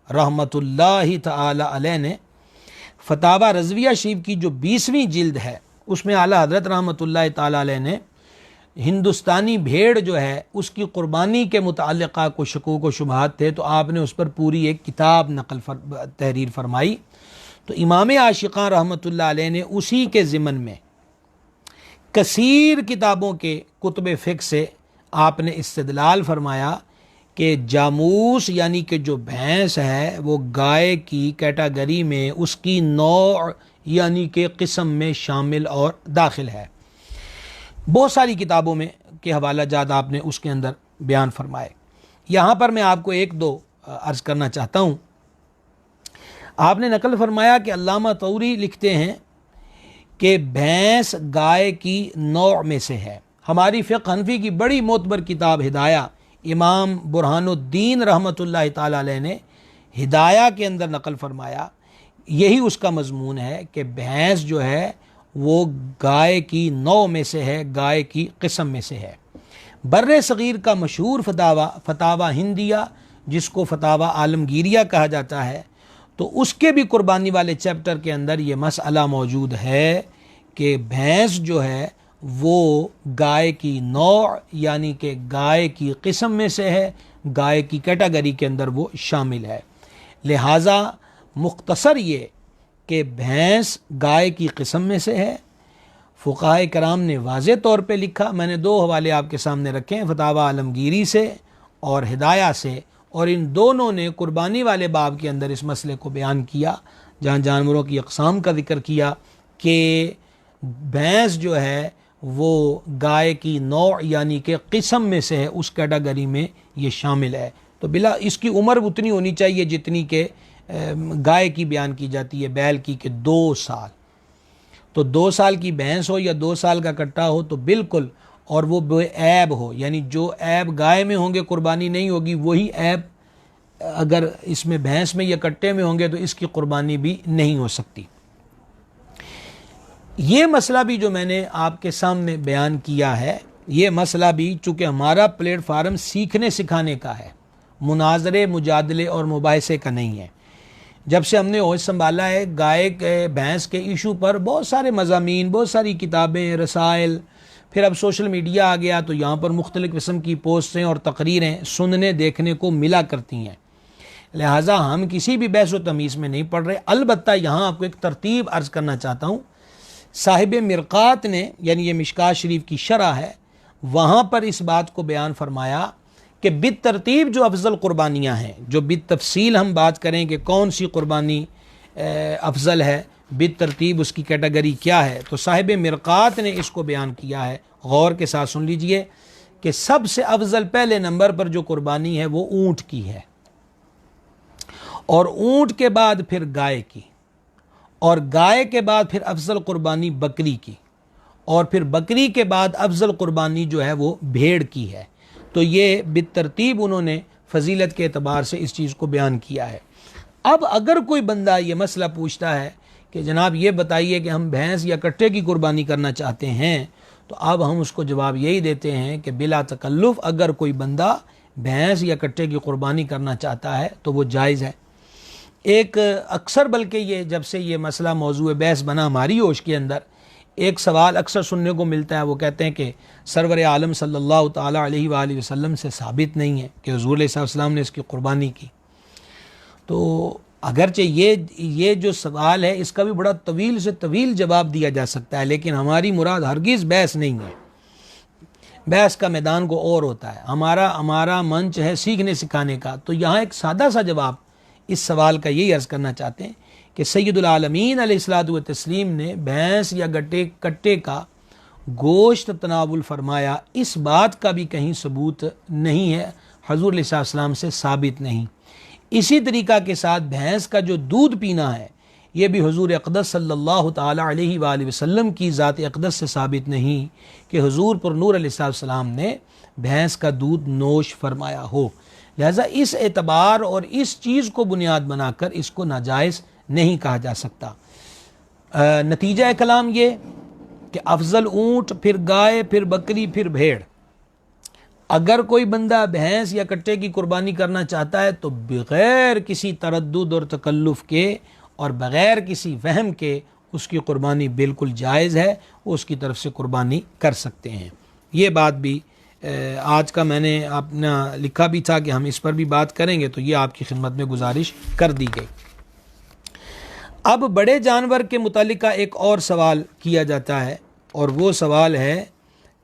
Speaker 1: رحمۃ اللہ تعالی علیہ نے فتاوی رضویہ شریف کی جو 20ویں جلد ہے، اس میں اعلیٰ حضرت رحمۃ اللہ تعالی علیہ نے ہندوستانی بھیڑ جو ہے اس کی قربانی کے متعلقہ کوئی شکوک و شبہات تھے، تو آپ نے اس پر پوری ایک کتاب تحریر فرمائی۔ تو امام عاشقان رحمۃ اللہ علیہ نے اسی کے ضمن میں کثیر کتابوں کے کتب فقہ سے آپ نے استدلال فرمایا کہ جاموس یعنی کہ جو بھینس ہے وہ گائے کی کیٹاگری میں اس کی نوع یعنی کہ قسم میں شامل اور داخل ہے۔ بہت ساری کتابوں میں کے حوالہ جات آپ نے اس کے اندر بیان فرمائے۔ یہاں پر میں آپ کو ایک دو عرض کرنا چاہتا ہوں۔ آپ نے نقل فرمایا کہ علامہ طوری لکھتے ہیں کہ بھینس گائے کی نوع میں سے ہے۔ ہماری فقہ حنفی کی بڑی معتبر کتاب ہدایہ، امام برہان الدین رحمۃ اللہ تعالی علیہ نے ہدایہ کے اندر نقل فرمایا، یہی اس کا مضمون ہے کہ بھینس جو ہے وہ گائے کی نوع میں سے ہے، گائے کی قسم میں سے ہے۔ بر صغیر کا مشہور فتاوی ہندیہ، جس کو فتاوی عالمگیریہ کہا جاتا ہے، تو اس کے بھی قربانی والے چیپٹر کے اندر یہ مسئلہ موجود ہے کہ بھینس جو ہے وہ گائے کی نوع یعنی کہ گائے کی قسم میں سے ہے، گائے کی کیٹاگری کے اندر وہ شامل ہے۔ لہٰذا مختصر یہ کہ بھینس گائے کی قسم میں سے ہے۔ فقہائے کرام نے واضح طور پہ لکھا، میں نے دو حوالے آپ کے سامنے رکھے ہیں، فتاوی عالمگیری سے اور ہدایہ سے، اور ان دونوں نے قربانی والے باب کے اندر اس مسئلے کو بیان کیا، جہاں جانوروں کی اقسام کا ذکر کیا کہ بھینس جو ہے وہ گائے کی نوع یعنی کہ قسم میں سے ہے، اس کیٹاگری میں یہ شامل ہے۔ تو بلا اس کی عمر اتنی ہونی چاہیے جتنی کہ گائے کی بیان کی جاتی ہے، بیل کی، کہ 2 سال۔ تو 2 سال کی بھینس ہو یا 2 سال کا کٹا ہو تو بالکل، اور وہ بے عیب ہو، یعنی جو عیب گائے میں ہوں گے قربانی نہیں ہوگی، وہی عیب اگر اس میں بھینس میں یا کٹے میں ہوں گے تو اس کی قربانی بھی نہیں ہو سکتی۔ یہ مسئلہ بھی جو میں نے آپ کے سامنے بیان کیا ہے، یہ مسئلہ بھی چونکہ ہمارا پلیٹ فارم سیکھنے سکھانے کا ہے، مناظرے، مجادلے اور مباحثے کا نہیں ہے۔ جب سے ہم نے ہوش سنبھالا ہے، گائے کے بھینس کے ایشو پر بہت سارے مضامین، بہت ساری کتابیں، رسائل، پھر اب سوشل میڈیا آ گیا تو یہاں پر مختلف قسم کی پوسٹیں اور تقریریں سننے دیکھنے کو ملا کرتی ہیں۔ لہٰذا ہم کسی بھی بحث و تمیز میں نہیں پڑھ رہے۔ البتہ یہاں آپ کو ایک ترتیب عرض کرنا چاہتا ہوں۔ صاحب مرقات نے، یعنی یہ مشکات شریف کی شرح ہے، وہاں پر اس بات کو بیان فرمایا کہ بالترتیب جو افضل قربانیاں ہیں، جو بالتفصیل ہم بات کریں کہ کون سی قربانی افضل ہے، بالترتیب اس کی کیٹیگری کیا ہے، تو صاحب مرقات نے اس کو بیان کیا ہے۔ غور کے ساتھ سن لیجئے کہ سب سے افضل پہلے نمبر پر جو قربانی ہے وہ اونٹ کی ہے، اور اونٹ کے بعد پھر گائے کی، اور گائے کے بعد پھر افضل قربانی بکری کی، اور پھر بکری کے بعد افضل قربانی جو ہے وہ بھیڑ کی ہے۔ تو یہ بالترتیب انہوں نے فضیلت کے اعتبار سے اس چیز کو بیان کیا ہے۔ اب اگر کوئی بندہ یہ مسئلہ پوچھتا ہے کہ جناب یہ بتائیے کہ ہم بھینس یا کٹے کی قربانی کرنا چاہتے ہیں، تو اب ہم اس کو جواب یہی دیتے ہیں کہ بلا تکلف اگر کوئی بندہ بھینس یا کٹے کی قربانی کرنا چاہتا ہے تو وہ جائز ہے۔ ایک اکثر، بلکہ یہ جب سے یہ مسئلہ موضوع بحث بنا ہماری ہوش کے اندر، ایک سوال اکثر سننے کو ملتا ہے، وہ کہتے ہیں کہ سرور عالم صلی اللہ تعالیٰ علیہ وآلہ وسلم سے ثابت نہیں ہے کہ حضور علیہ السلام نے اس کی قربانی کی۔ تو اگرچہ یہ جو سوال ہے اس کا بھی بڑا طویل سے طویل جواب دیا جا سکتا ہے، لیکن ہماری مراد ہرگز بحث نہیں ہے، بحث کا میدان کو اور ہوتا ہے، ہمارا منچ ہے سیکھنے سکھانے کا۔ تو یہاں ایک سادہ سا جواب اس سوال کا یہی عرض کرنا چاہتے ہیں کہ سید العالمین علیہ الصلوۃ والتسلیم نے بھینس یا کٹے کا گوشت تناول فرمایا، اس بات کا بھی کہیں ثبوت نہیں ہے، حضور علیہ السلام سے ثابت نہیں۔ اسی طریقہ کے ساتھ بھینس کا جو دودھ پینا ہے یہ بھی حضور اقدس صلی اللہ تعالیٰ علیہ وآلہ وسلم کی ذات اقدس سے ثابت نہیں کہ حضور پر نور علیہ السلام نے بھینس کا دودھ نوش فرمایا ہو۔ لہذا اس اعتبار اور اس چیز کو بنیاد بنا کر اس کو ناجائز نہیں کہا جا سکتا۔ نتیجہ کلام یہ کہ افضل اونٹ، پھر گائے، پھر بکری، پھر بھیڑ۔ اگر کوئی بندہ بھینس یا کٹے کی قربانی کرنا چاہتا ہے تو بغیر کسی تردد اور تکلف کے اور بغیر کسی وہم کے اس کی قربانی بالکل جائز ہے، وہ اس کی طرف سے قربانی کر سکتے ہیں۔ یہ بات بھی آج کا میں نے اپنا لکھا بھی تھا کہ ہم اس پر بھی بات کریں گے، تو یہ آپ کی خدمت میں گزارش کر دی گئی۔ اب بڑے جانور کے متعلقہ ایک اور سوال کیا جاتا ہے، اور وہ سوال ہے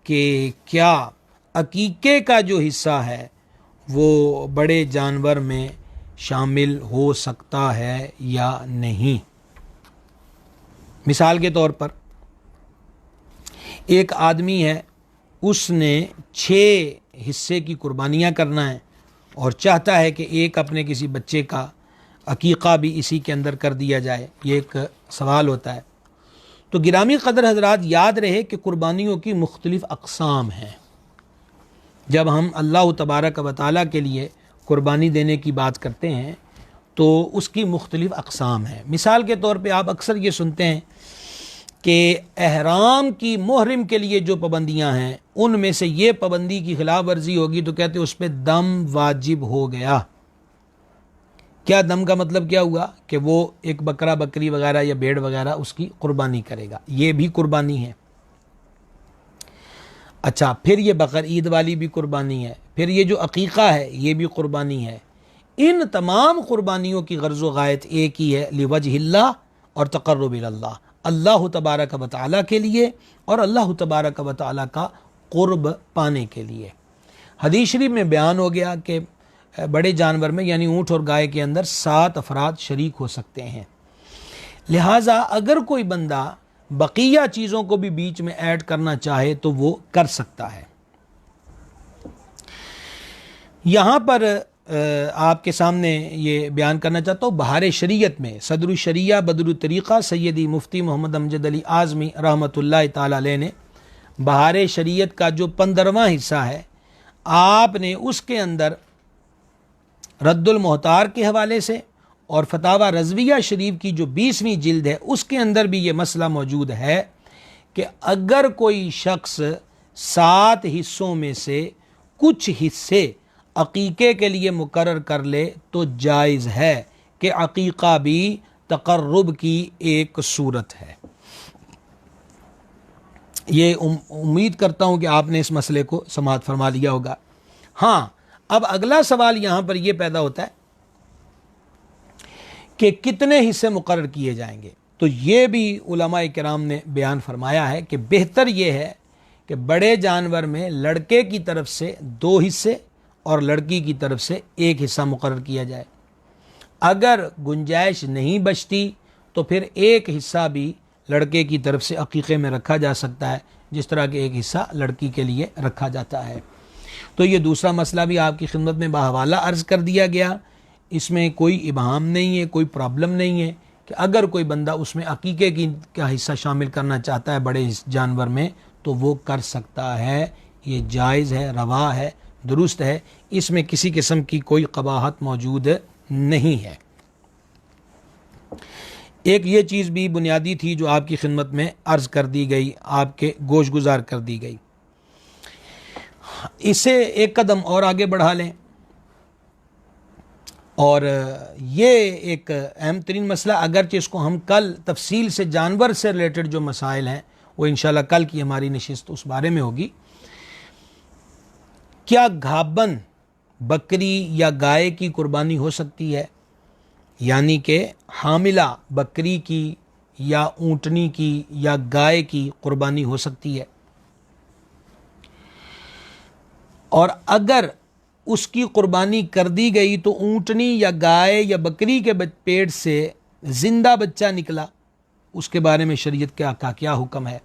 Speaker 1: کہ کیا عقیقے کا جو حصہ ہے وہ بڑے جانور میں شامل ہو سکتا ہے یا نہیں۔ مثال کے طور پر ایک آدمی ہے، اس نے 6 حصے کی قربانیاں کرنا ہے اور چاہتا ہے کہ ایک اپنے کسی بچے کا عقیقہ بھی اسی کے اندر کر دیا جائے، یہ ایک سوال ہوتا ہے۔ تو گرامی قدر حضرات، یاد رہے کہ قربانیوں کی مختلف اقسام ہیں۔ جب ہم اللہ تبارک و تعالیٰ کے لیے قربانی دینے کی بات کرتے ہیں تو اس کی مختلف اقسام ہیں۔ مثال کے طور پہ آپ اکثر یہ سنتے ہیں کہ احرام کی محرم کے لیے جو پابندیاں ہیں ان میں سے یہ پابندی کی خلاف ورزی ہوگی تو کہتے ہیں اس پہ دم واجب ہو گیا۔ کیا دم کا مطلب کیا ہوا؟ کہ وہ ایک بکرا، بکری وغیرہ یا بھیڑ وغیرہ اس کی قربانی کرے گا، یہ بھی قربانی ہے۔ اچھا، پھر یہ بقر عید والی بھی قربانی ہے، پھر یہ جو عقیقہ ہے یہ بھی قربانی ہے۔ ان تمام قربانیوں کی غرض و غایت ایک ہی ہے، لوجہ اللہ اور تقرب اللہ، اللہ تبارک و تعالیٰ کے لیے اور اللہ تبارک و تعالیٰ کا قرب پانے کے لیے۔ حدیث شریف میں بیان ہو گیا کہ بڑے جانور میں یعنی اونٹ اور گائے کے اندر 7 افراد شریک ہو سکتے ہیں، لہٰذا اگر کوئی بندہ بقیہ چیزوں کو بھی بیچ میں ایڈ کرنا چاہے تو وہ کر سکتا ہے۔ یہاں پر آپ کے سامنے یہ بیان کرنا چاہتا ہوں، بہار شریعت میں صدر الشریعہ بدر الطریقہ سیدی مفتی محمد امجد علی اعظمی رحمۃ اللہ تعالیٰ علیہ نے بہار شریعت کا جو 15واں حصہ ہے، آپ نے اس کے اندر رد المحتار کے حوالے سے اور فتاوی رضویہ شریف کی جو 20ویں جلد ہے اس کے اندر بھی یہ مسئلہ موجود ہے کہ اگر کوئی شخص 7 حصوں میں سے کچھ حصے عقیقے کے لیے مقرر کر لے تو جائز ہے، کہ عقیقہ بھی تقرب کی ایک صورت ہے۔ یہ امید کرتا ہوں کہ آپ نے اس مسئلے کو سماعت فرما لیا ہوگا۔ ہاں، اب اگلا سوال یہاں پر یہ پیدا ہوتا ہے کہ کتنے حصے مقرر کیے جائیں گے۔ تو یہ بھی علماء کرام نے بیان فرمایا ہے کہ بہتر یہ ہے کہ بڑے جانور میں لڑکے کی طرف سے 2 حصے اور لڑکی کی طرف سے 1 حصہ مقرر کیا جائے۔ اگر گنجائش نہیں بچتی تو پھر 1 حصہ بھی لڑکے کی طرف سے عقیقے میں رکھا جا سکتا ہے، جس طرح کہ 1 حصہ لڑکی کے لیے رکھا جاتا ہے۔ تو یہ دوسرا مسئلہ بھی آپ کی خدمت میں بحوالہ عرض کر دیا گیا، اس میں کوئی ابہام نہیں ہے، کوئی پرابلم نہیں ہے کہ اگر کوئی بندہ اس میں عقیقے کا حصہ شامل کرنا چاہتا ہے بڑے جانور میں تو وہ کر سکتا ہے، یہ جائز ہے، روا ہے، درست ہے، اس میں کسی قسم کی کوئی قباحت موجود نہیں ہے۔ ایک یہ چیز بھی بنیادی تھی جو آپ کی خدمت میں عرض کر دی گئی، آپ کے گوش گزار کر دی گئی۔ اسے ایک قدم اور آگے بڑھا لیں، اور یہ ایک اہم ترین مسئلہ، اگرچہ اس کو ہم کل تفصیل سے جانور سے ریلیٹڈ جو مسائل ہیں وہ انشاءاللہ کل کی ہماری نشست اس بارے میں ہوگی۔ کیا گھابن بکری یا گائے کی قربانی ہو سکتی ہے؟ یعنی کہ حاملہ بکری کی یا اونٹنی کی یا گائے کی قربانی ہو سکتی ہے، اور اگر اس کی قربانی کر دی گئی تو اونٹنی یا گائے یا بکری کے پیٹ سے زندہ بچہ نکلا، اس کے بارے میں شریعت کا کیا حکم ہے؟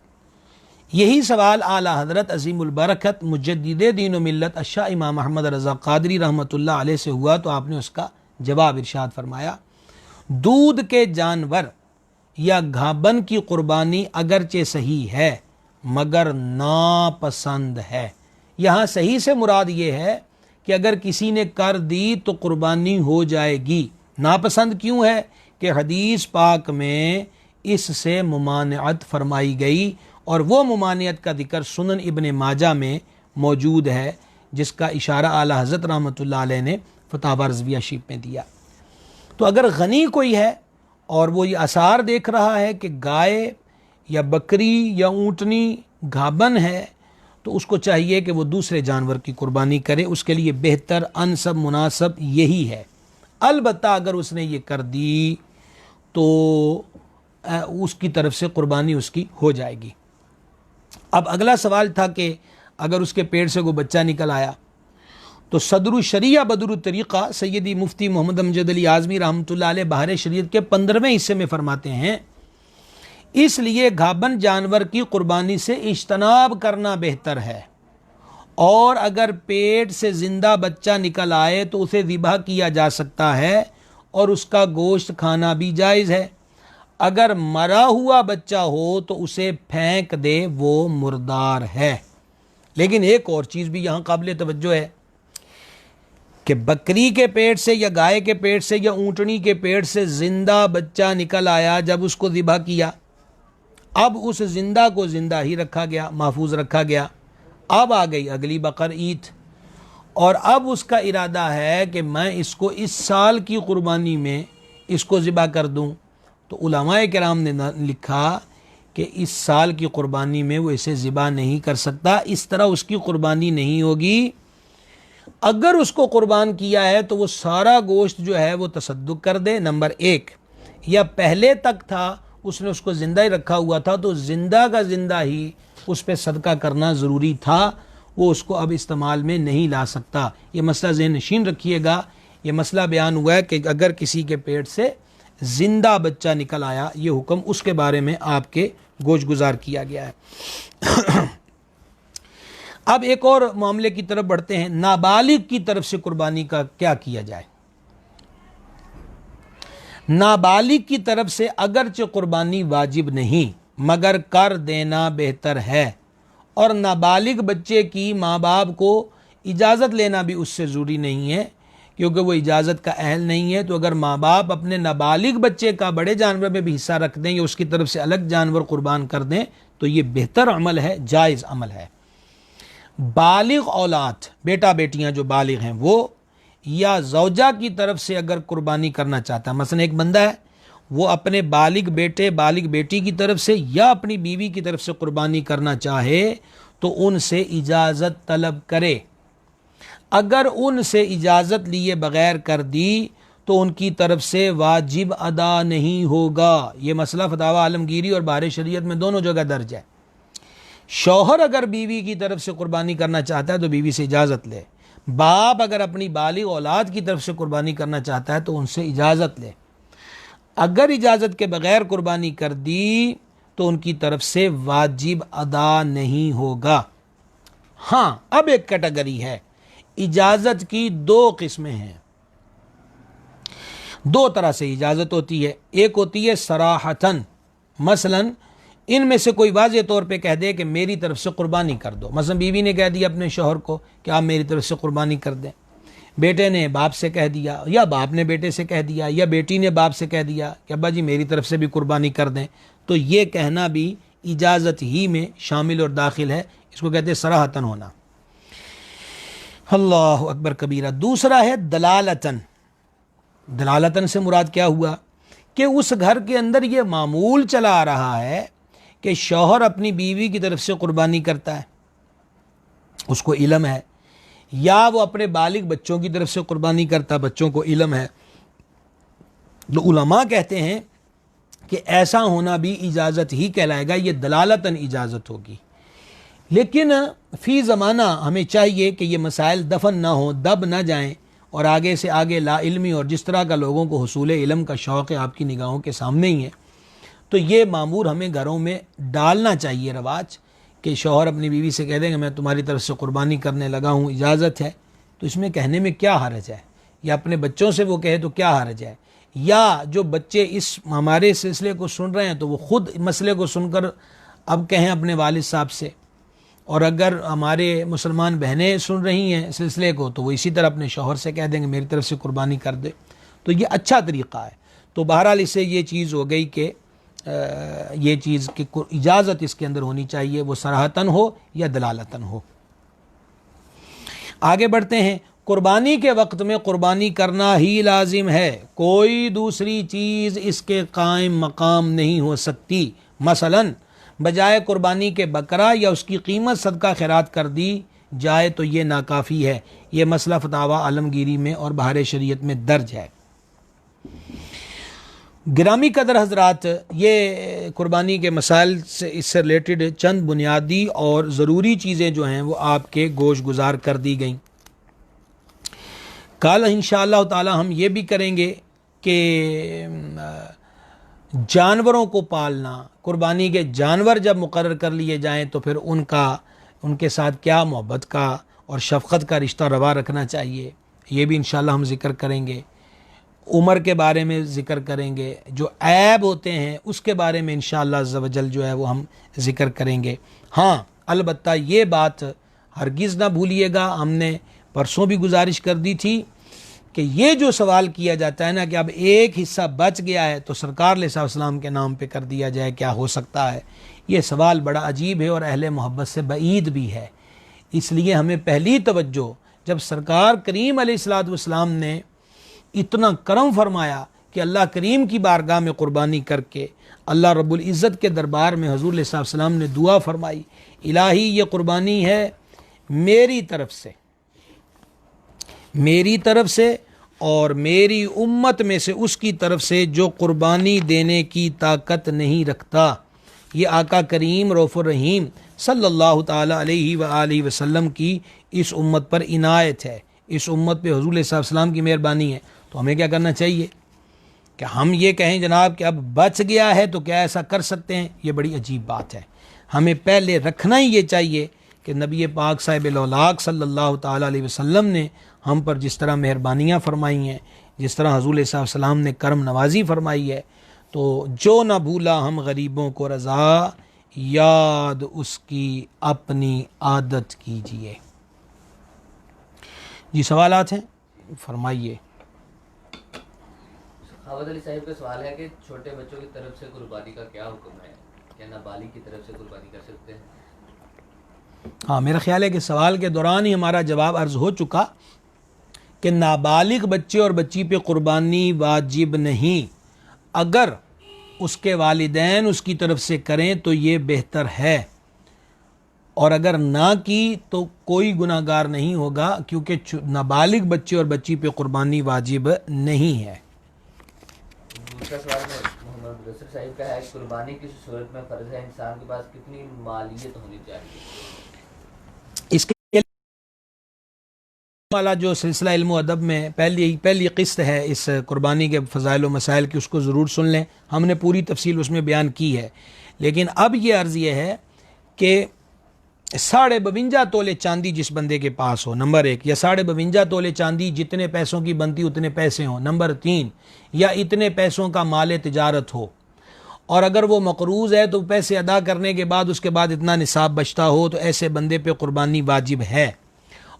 Speaker 1: یہی سوال اعلیٰ حضرت عظیم البرکت مجدد دین و ملت الشاہ امام محمد رضا قادری رحمۃ اللہ علیہ سے ہوا تو آپ نے اس کا جواب ارشاد فرمایا، دودھ کے جانور یا گھابن کی قربانی اگرچہ صحیح ہے مگر ناپسند ہے۔ یہاں صحیح سے مراد یہ ہے کہ اگر کسی نے کر دی تو قربانی ہو جائے گی۔ ناپسند کیوں ہے؟ کہ حدیث پاک میں اس سے ممانعت فرمائی گئی، اور وہ ممانعت کا ذکر سنن ابن ماجہ میں موجود ہے، جس کا اشارہ اعلیٰ حضرت رحمۃ اللہ علیہ نے فتاوی رضویہ شریف میں دیا۔ تو اگر غنی کوئی ہے اور وہ یہ آثار دیکھ رہا ہے کہ گائے یا بکری یا اونٹنی گھابن ہے، تو اس کو چاہیے کہ وہ دوسرے جانور کی قربانی کرے، اس کے لیے بہتر انسب مناسب یہی ہے۔ البتہ اگر اس نے یہ کر دی تو اس کی طرف سے قربانی اس کی ہو جائے گی۔ اب اگلا سوال تھا کہ اگر اس کے پیٹ سے کوئی بچہ نکل آیا تو صدر الشریعہ بدر الطریقہ سیدی مفتی محمد امجد علی اعظمی رحمۃ اللہ علیہ بہار شریعت کے 15ویں حصے میں فرماتے ہیں، اس لیے گھابن جانور کی قربانی سے اجتناب کرنا بہتر ہے، اور اگر پیٹ سے زندہ بچہ نکل آئے تو اسے ذبح کیا جا سکتا ہے اور اس کا گوشت کھانا بھی جائز ہے۔ اگر مرا ہوا بچہ ہو تو اسے پھینک دے، وہ مردار ہے۔ لیکن ایک اور چیز بھی یہاں قابل توجہ ہے کہ بکری کے پیٹ سے یا گائے کے پیٹ سے یا اونٹنی کے پیٹ سے زندہ بچہ نکل آیا، جب اس کو ذبح کیا، اب اس زندہ کو زندہ ہی رکھا گیا، محفوظ رکھا گیا۔ اب آ گئی اگلی بقر عید، اور اب اس کا ارادہ ہے کہ میں اس کو اس سال کی قربانی میں اس کو ذبح کر دوں، تو علماء کرام نے لکھا کہ اس سال کی قربانی میں وہ اسے ذبح نہیں کر سکتا، اس طرح اس کی قربانی نہیں ہوگی۔ اگر اس کو قربان کیا ہے تو وہ سارا گوشت جو ہے وہ تصدق کر دے، نمبر 1، یا پہلے تک تھا اس نے اس کو زندہ ہی رکھا ہوا تھا تو زندہ کا زندہ ہی اس پہ صدقہ کرنا ضروری تھا، وہ اس کو اب استعمال میں نہیں لا سکتا۔ یہ مسئلہ ذہن نشین رکھیے گا، یہ مسئلہ بیان ہوا ہے کہ اگر کسی کے پیٹ سے زندہ بچہ نکل آیا، یہ حکم اس کے بارے میں آپ کے گوش گزار کیا گیا ہے۔ اب ایک اور معاملے کی طرف بڑھتے ہیں، نابالغ کی طرف سے قربانی کا کیا کیا جائے؟ نابالغ کی طرف سے اگرچہ قربانی واجب نہیں مگر کر دینا بہتر ہے، اور نابالغ بچے کی ماں باپ کو اجازت لینا بھی اس سے ضروری نہیں ہے، کیونکہ وہ اجازت کا اہل نہیں ہے۔ تو اگر ماں باپ اپنے نابالغ بچے کا بڑے جانور میں بھی حصہ رکھ دیں یا اس کی طرف سے الگ جانور قربان کر دیں تو یہ بہتر عمل ہے، جائز عمل ہے۔ بالغ اولاد، بیٹا بیٹیاں جو بالغ ہیں وہ، یا زوجہ کی طرف سے اگر قربانی کرنا چاہتا ہے، مثلا ایک بندہ ہے وہ اپنے بالغ بیٹے بالغ بیٹی کی طرف سے یا اپنی بیوی کی طرف سے قربانی کرنا چاہے تو ان سے اجازت طلب کرے۔ اگر ان سے اجازت لیے بغیر کر دی تو ان کی طرف سے واجب ادا نہیں ہوگا۔ یہ مسئلہ فتاوی عالمگیری اور بہار شریعت میں دونوں جگہ درج ہے۔ شوہر اگر بیوی کی طرف سے قربانی کرنا چاہتا ہے تو بیوی سے اجازت لے، باپ اگر اپنی بالغ اولاد کی طرف سے قربانی کرنا چاہتا ہے تو ان سے اجازت لے۔ اگر اجازت کے بغیر قربانی کر دی تو ان کی طرف سے واجب ادا نہیں ہوگا۔ ہاں، اب ایک کیٹیگری ہے، اجازت کی 2 قسمیں ہیں، 2 طرح سے اجازت ہوتی ہے۔ ایک ہوتی ہے صراحتاً، مثلا ان میں سے کوئی واضح طور پہ کہہ دے کہ میری طرف سے قربانی کر دو، مثلا بیوی نے کہہ دیا اپنے شوہر کو کہ آپ میری طرف سے قربانی کر دیں، بیٹے نے باپ سے کہہ دیا یا باپ نے بیٹے سے کہہ دیا یا بیٹی نے باپ سے کہہ دیا کہ ابا جی میری طرف سے بھی قربانی کر دیں، تو یہ کہنا بھی اجازت ہی میں شامل اور داخل ہے، اس کو کہتے ہیں صراحتاً ہونا۔ اللہ اکبر کبیرہ۔ دوسرا ہے دلالتاً۔ دلالتاً سے مراد کیا ہوا کہ اس گھر کے اندر یہ معمول چلا آ رہا ہے کہ شوہر اپنی بیوی کی طرف سے قربانی کرتا ہے، اس کو علم ہے، یا وہ اپنے بالغ بچوں کی طرف سے قربانی کرتا ہے، بچوں کو علم ہے، تو علماء کہتے ہیں کہ ایسا ہونا بھی اجازت ہی کہلائے گا، یہ دلالتاً اجازت ہوگی۔ لیکن فی زمانہ ہمیں چاہیے کہ یہ مسائل دفن نہ ہوں، دب نہ جائیں، اور آگے سے آگے لا علمی اور جس طرح کا لوگوں کو حصول علم کا شوق ہے آپ کی نگاہوں کے سامنے ہی ہے، تو یہ معمور ہمیں گھروں میں ڈالنا چاہیے رواج، کہ شوہر اپنی بیوی سے کہہ دیں کہ میں تمہاری طرف سے قربانی کرنے لگا ہوں، اجازت ہے، تو اس میں کہنے میں کیا حرج ہے، یا اپنے بچوں سے وہ کہے تو کیا حرج ہے، یا جو بچے اس ہمارے سلسلے کو سن رہے ہیں تو وہ خود مسئلے کو سن کر اب کہیں اپنے والد صاحب سے، اور اگر ہمارے مسلمان بہنیں سن رہی ہیں سلسلے کو تو وہ اسی طرح اپنے شوہر سے کہہ دیں گے میری طرف سے قربانی کر دے، تو یہ اچھا طریقہ ہے۔ تو بہرحال اس سے یہ چیز ہو گئی کہ یہ چیز کی اجازت اس کے اندر ہونی چاہیے، وہ صراحتاً ہو یا دلالتاً ہو۔ آگے بڑھتے ہیں۔ قربانی کے وقت میں قربانی کرنا ہی لازم ہے، کوئی دوسری چیز اس کے قائم مقام نہیں ہو سکتی۔ مثلاً بجائے قربانی کے بکرا یا اس کی قیمت صدقہ خیرات کر دی جائے تو یہ ناکافی ہے، یہ مسئلہ فتاوی عالمگیری میں اور بہار شریعت میں درج ہے۔ گرامی قدر حضرات، یہ قربانی کے مسائل سے اس سے ریلیٹڈ چند بنیادی اور ضروری چیزیں جو ہیں وہ آپ کے گوش گزار کر دی گئیں۔ کل انشاءاللہ تعالی ہم یہ بھی کریں گے کہ جانوروں کو پالنا، قربانی کے جانور جب مقرر کر لیے جائیں تو پھر ان کے ساتھ کیا محبت کا اور شفقت کا رشتہ روا رکھنا چاہیے، یہ بھی انشاءاللہ ہم ذکر کریں گے۔ عمر کے بارے میں ذکر کریں گے، جو عیب ہوتے ہیں اس کے بارے میں انشاءاللہ عز و جل جو ہے وہ ہم ذکر کریں گے۔ ہاں البتہ یہ بات ہرگز نہ بھولیے گا، ہم نے پرسوں بھی گزارش کر دی تھی کہ یہ جو سوال کیا جاتا ہے نا کہ اب ایک حصہ بچ گیا ہے تو سرکار علیہ السلام کے نام پہ کر دیا جائے، کیا ہو سکتا ہے؟ یہ سوال بڑا عجیب ہے اور اہل محبت سے بعید بھی ہے۔ اس لیے ہمیں پہلی توجہ جب سرکار کریم علیہ السلام نے اتنا کرم فرمایا کہ اللہ کریم کی بارگاہ میں قربانی کر کے اللہ رب العزت کے دربار میں حضور علیہ السلام نے دعا فرمائی، الہی یہ قربانی ہے میری طرف سے اور میری امت میں سے اس کی طرف سے جو قربانی دینے کی طاقت نہیں رکھتا۔ یہ آقا کریم رؤوف الرحیم صلی اللہ تعالی علیہ وآلہ وسلم کی اس امت پر عنایت ہے، اس امت پہ حضور علیہ السلام کی مہربانی ہے۔ تو ہمیں کیا کرنا چاہیے کہ ہم یہ کہیں جناب کہ اب بچ گیا ہے تو کیا ایسا کر سکتے ہیں؟ یہ بڑی عجیب بات ہے۔ ہمیں پہلے رکھنا ہی یہ چاہیے کہ نبی پاک صاحب الاولاق صلی اللہ تعالیٰ علیہ وسلم نے ہم پر جس طرح مہربانیاں فرمائی ہیں، جس طرح حضور علیہ السلام نے کرم نوازی فرمائی ہے، تو جو نہ بھولا ہم غریبوں کو رضا، یاد اس کی اپنی عادت کیجیے۔ جی سوالات ہیں فرمائیے۔
Speaker 2: خاوند علی صاحب کا سوال ہے کہ چھوٹے بچوں کی طرف سے قربانی کا کیا حکم ہے؟ کیا نابالغ کی طرف سے قربانی کر سکتے ہیں؟
Speaker 1: ہاں میرا خیال ہے کہ سوال کے دوران ہی ہمارا جواب عرض ہو چکا کہ نابالغ بچے اور بچی پہ قربانی واجب نہیں، اگر اس کے والدین اس کی طرف سے کریں تو یہ بہتر ہے، اور اگر نہ کی تو کوئی گناہ گار نہیں ہوگا، کیونکہ نابالغ بچے اور بچی پہ قربانی واجب نہیں ہے۔
Speaker 2: دوسرا سوال محمد مدثر صاحب کا ہے، قربانی کس صورت میں فرض ہے؟ انسان کے پاس کتنی مالیت ہونی چاہیے؟
Speaker 1: اس کے والا جو سلسلہ علم و ادب میں پہلی قسط ہے اس قربانی کے فضائل و مسائل کی، اس کو ضرور سن لیں، ہم نے پوری تفصیل اس میں بیان کی ہے۔ لیکن اب یہ عرض یہ ہے کہ 52.5 تولے چاندی جس بندے کے پاس ہو، نمبر 1، یا 52.5 تولے چاندی جتنے پیسوں کی بنتی اتنے پیسے ہوں، نمبر 3، یا اتنے پیسوں کا مال تجارت ہو، اور اگر وہ مقروض ہے تو پیسے ادا کرنے کے بعد اس کے بعد اتنا نصاب بچتا ہو تو ایسے بندے پہ قربانی واجب ہے،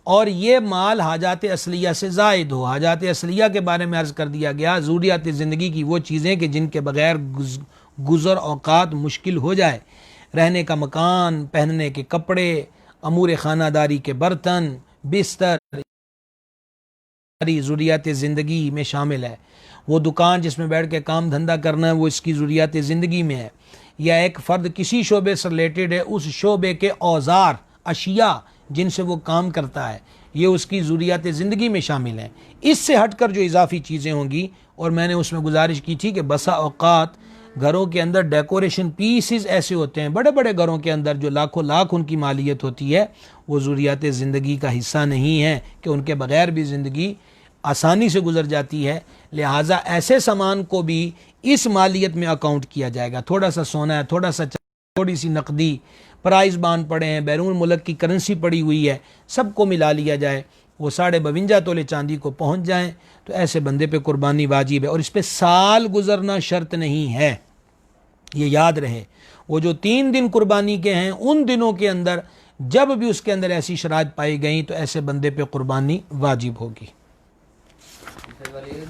Speaker 1: اور یہ مال حاجات اصلیہ سے زائد ہو۔ حاجات اصلیہ کے بارے میں عرض کر دیا گیا، ضروریات زندگی کی وہ چیزیں کہ جن کے بغیر گزر اوقات مشکل ہو جائے، رہنے کا مکان، پہننے کے کپڑے، امور خانہ داری کے برتن، بستر، ضروریات زندگی میں شامل ہے۔ وہ دکان جس میں بیٹھ کے کام دھندا کرنا ہے وہ اس کی ضروریات زندگی میں ہے۔ یا ایک فرد کسی شعبے سے ریلیٹڈ ہے، اس شعبے کے اوزار، اشیاء جن سے وہ کام کرتا ہے، یہ اس کی ضروریات زندگی میں شامل ہیں۔ اس سے ہٹ کر جو اضافی چیزیں ہوں گی، اور میں نے اس میں گزارش کی تھی کہ بسا اوقات گھروں کے اندر ڈیکوریشن پیسز ایسے ہوتے ہیں، بڑے بڑے گھروں کے اندر جو لاکھوں لاکھ ان کی مالیت ہوتی ہے، وہ ضروریات زندگی کا حصہ نہیں ہے کہ ان کے بغیر بھی زندگی آسانی سے گزر جاتی ہے۔ لہٰذا ایسے سامان کو بھی اس مالیت میں اکاؤنٹ کیا جائے گا۔ تھوڑا سا سونا ہے، تھوڑا سا تھوڑی سی نقدی، پرائز بانڈ پڑے ہیں، بیرون ملک کی کرنسی پڑی ہوئی ہے، سب کو ملا لیا جائے، وہ 52.5 تولے چاندی کو پہنچ جائیں، تو ایسے بندے پہ قربانی واجب ہے، اور اس پہ سال گزرنا شرط نہیں ہے، یہ یاد رہے۔ وہ جو 3 دن قربانی کے ہیں، ان دنوں کے اندر جب بھی اس کے اندر ایسی شرائط پائی گئیں تو ایسے بندے پہ قربانی واجب ہوگی۔